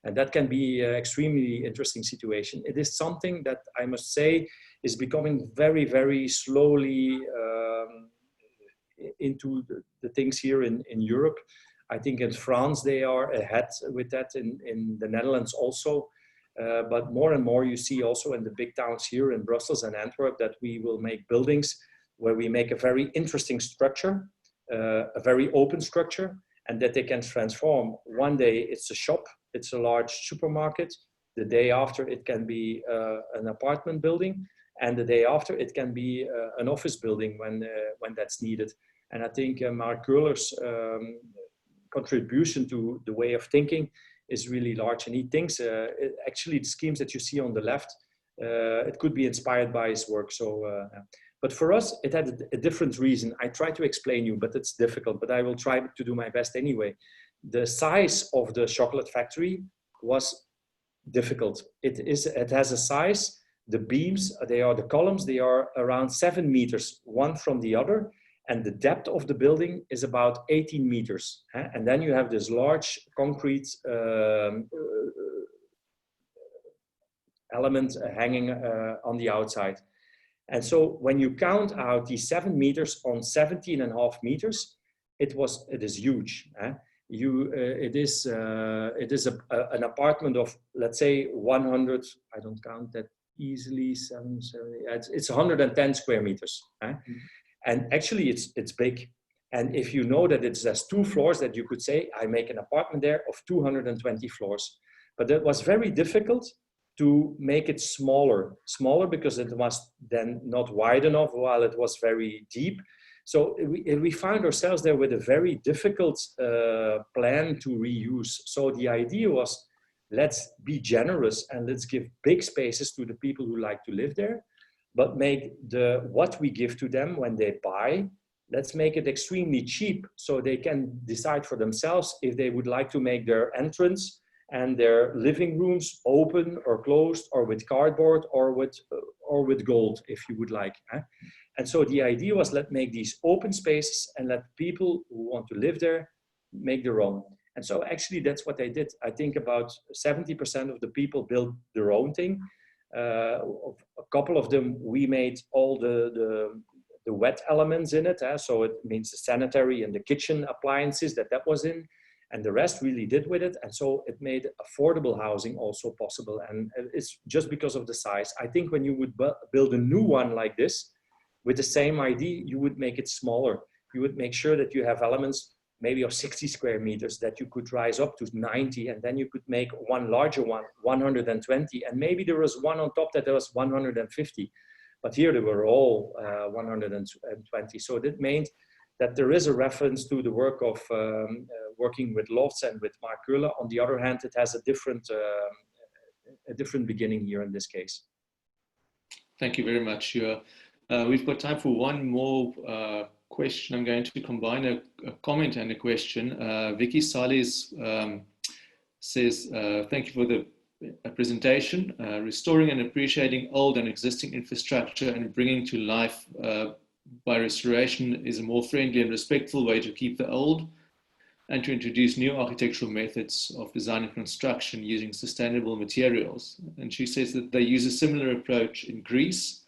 And that can be an extremely interesting situation. It is something that I must say is becoming very, very slowly into the things here in Europe. I think in France they are ahead with that, in the Netherlands also. But more and more you see also in the big towns here in Brussels and Antwerp that we will make buildings where we make a very interesting structure, a very open structure, and that they can transform. One day it's a shop, it's a large supermarket. The day after it can be an apartment building, and the day after it can be an office building when that's needed. And I think Mark Keuler's contribution to the way of thinking is really large. And he thinks, actually the schemes that you see on the left, it could be inspired by his work. So, but for us, it had a different reason. I try to explain you, but it's difficult, but I will try to do my best anyway. The size of the chocolate factory was difficult. It has a size, the beams, the columns, they are around 7 meters, one from the other. And the depth of the building is about 18 meters. And then you have this large concrete element hanging on the outside. And so when you count out these 7 meters on 17.5 meters, it is huge. It is an apartment of, let's say, 100, I don't count that easily, it's 110 square meters. And actually it's big. And if you know that it has 2 floors, that you could say, I make an apartment there of 220 floors. But it was very difficult to make it smaller because it was then not wide enough while it was very deep. So we found ourselves there with a very difficult plan to reuse. So the idea was, let's be generous and let's give big spaces to the people who like to live there, but make what we give to them when they buy, let's make it extremely cheap so they can decide for themselves if they would like to make their entrance and their living rooms open or closed, or with cardboard, or with gold, if you would like. And so the idea was, let's make these open spaces and let people who want to live there make their own. And so actually that's what I did. I think about 70% of the people built their own thing. A couple of them, we made all the wet elements in it. So it means the sanitary and the kitchen appliances that was in. And the rest really did with it. And so it made affordable housing also possible. And it's just because of the size. I think when you would build a new one like this, with the same idea, you would make it smaller. You would make sure that you have elements maybe of 60 square meters that you could rise up to 90. And then you could make one larger one, 120. And maybe there was one on top that was 150. But here they were all 120. So that meant that there is a reference to the work of working with lofts and with Mark Keuler. On the other hand, it has a different beginning here in this case.
Thank you very much. We've got time for one more question. I'm going to combine a comment and a question. Vicky Sales says, thank you for the presentation. Restoring and appreciating old and existing infrastructure and bringing to life by restoration is a more friendly and respectful way to keep the old and to introduce new architectural methods of design and construction using sustainable materials. And she says that they use a similar approach in Greece,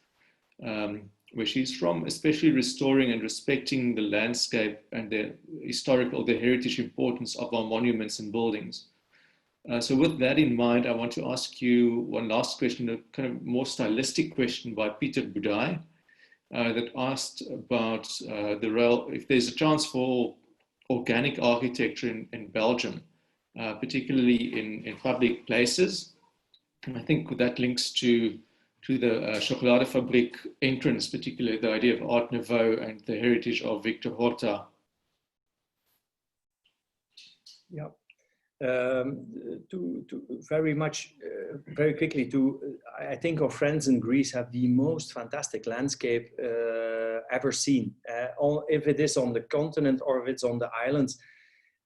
where she's from, especially restoring and respecting the landscape and the historical, the heritage importance of our monuments and buildings. So with that in mind, I want to ask you one last question, a kind of more stylistic question by Peter Budai, that asked about the role, if there's a chance for organic architecture in Belgium, particularly in public places. And I think that links to the Chocoladefabriek entrance, particularly the idea of Art Nouveau and the heritage of Victor Horta.
Yeah, to very much, very quickly I think our friends in Greece have the most fantastic landscape ever seen. If it is on the continent or if it's on the islands,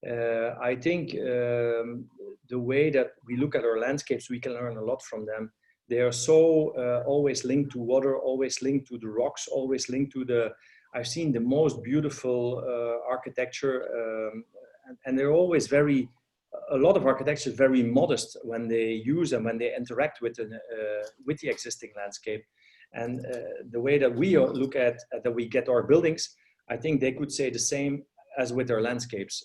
I think the way that we look at our landscapes, we can learn a lot from them. They are so always linked to water, always linked to the rocks, always linked to I've seen the most beautiful architecture, and they're always a lot of architecture is very modest when they use and when they interact with the existing landscape. And the way that we look at that we get our buildings, I think they could say the same as with our landscapes.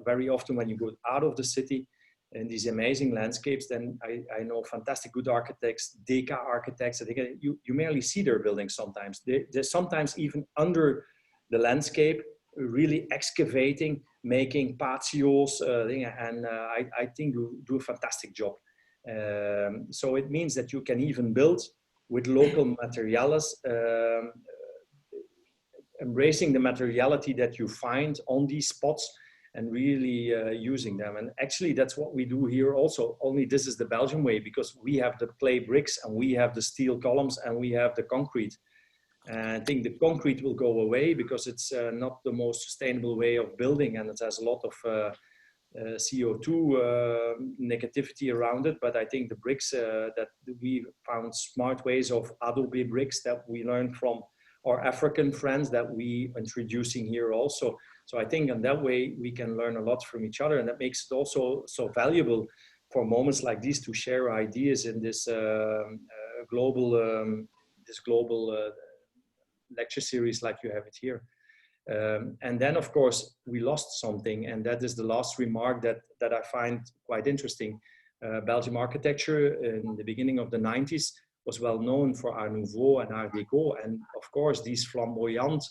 Very often when you go out of the city in these amazing landscapes, then I know fantastic good architects, Deca architects, I think you merely see their buildings sometimes. They're sometimes even under the landscape, really excavating, making patios, and I think do a fantastic job. So it means that you can even build with local materials, embracing the materiality that you find on these spots and really using them. And actually that's what we do here also, only this is the Belgian way, because we have the clay bricks and we have the steel columns and we have the concrete. And I think the concrete will go away because it's not the most sustainable way of building, and it has a lot of CO2 negativity around it. But I think the bricks that we found smart ways of adobe bricks that we learned from our African friends that we introducing here also. So I think in that way we can learn a lot from each other, and that makes it also so valuable for moments like these to share ideas in this global lecture series like you have it here. And then of course we lost something, and that is the last remark that I find quite interesting. Belgium architecture in the beginning of the 90s was well known for Art Nouveau and Art Deco, and of course these flamboyant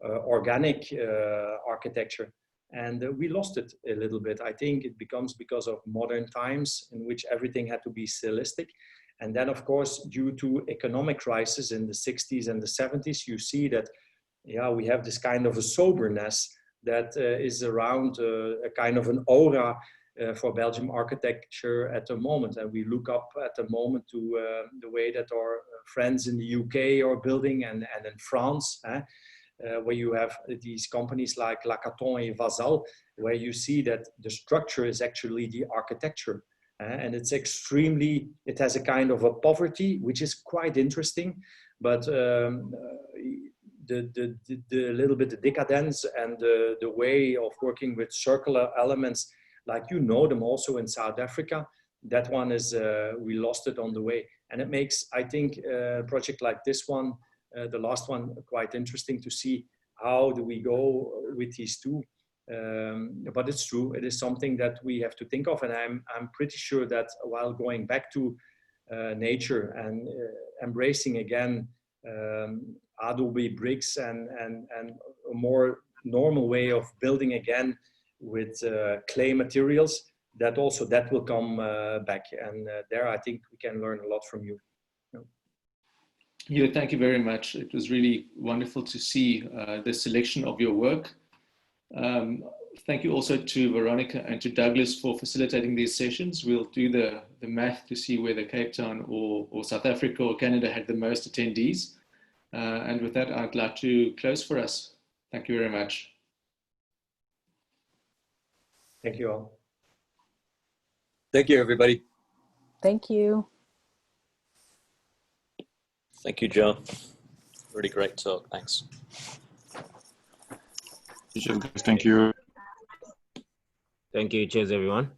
organic architecture, and we lost it a little bit. I think it becomes because of modern times in which everything had to be stylistic. And then of course, due to economic crisis in the 60s and the 70s, you see that, yeah, we have this kind of a soberness that is around a kind of an aura for Belgium architecture at the moment. And we look up at the moment to the way that our friends in the UK are building, and in France, where you have these companies like Lacaton and Vasal, where you see that the structure is actually the architecture. And it's extremely, it has a kind of a poverty, which is quite interesting, but the little bit of decadence and the way of working with circular elements, like you know them also in South Africa, that one is, we lost it on the way. And it makes, I think, a project like this one, the last one, quite interesting to see how do we go with these two. But it's true, it is something that we have to think of, and I'm pretty sure that while going back to nature and embracing again adobe bricks and a more normal way of building again with clay materials, that will come back, and there I think we can learn a lot from you.
Yeah, thank you very much. It was really wonderful to see the selection of your work. Thank you also to Veronica and to Douglas for facilitating these sessions. We'll do the math to see whether Cape Town or South Africa or Canada had the most attendees. And with that, I'd like to close for us. Thank you very much.
Thank you all.
Thank you, everybody.
Thank you.
Thank you, Joe. Really great talk. Thanks.
Thank you.
Thank you. Cheers, everyone.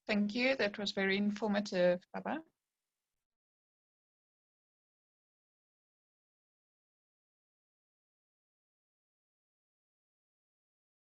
Thank you. That was very informative, Baba.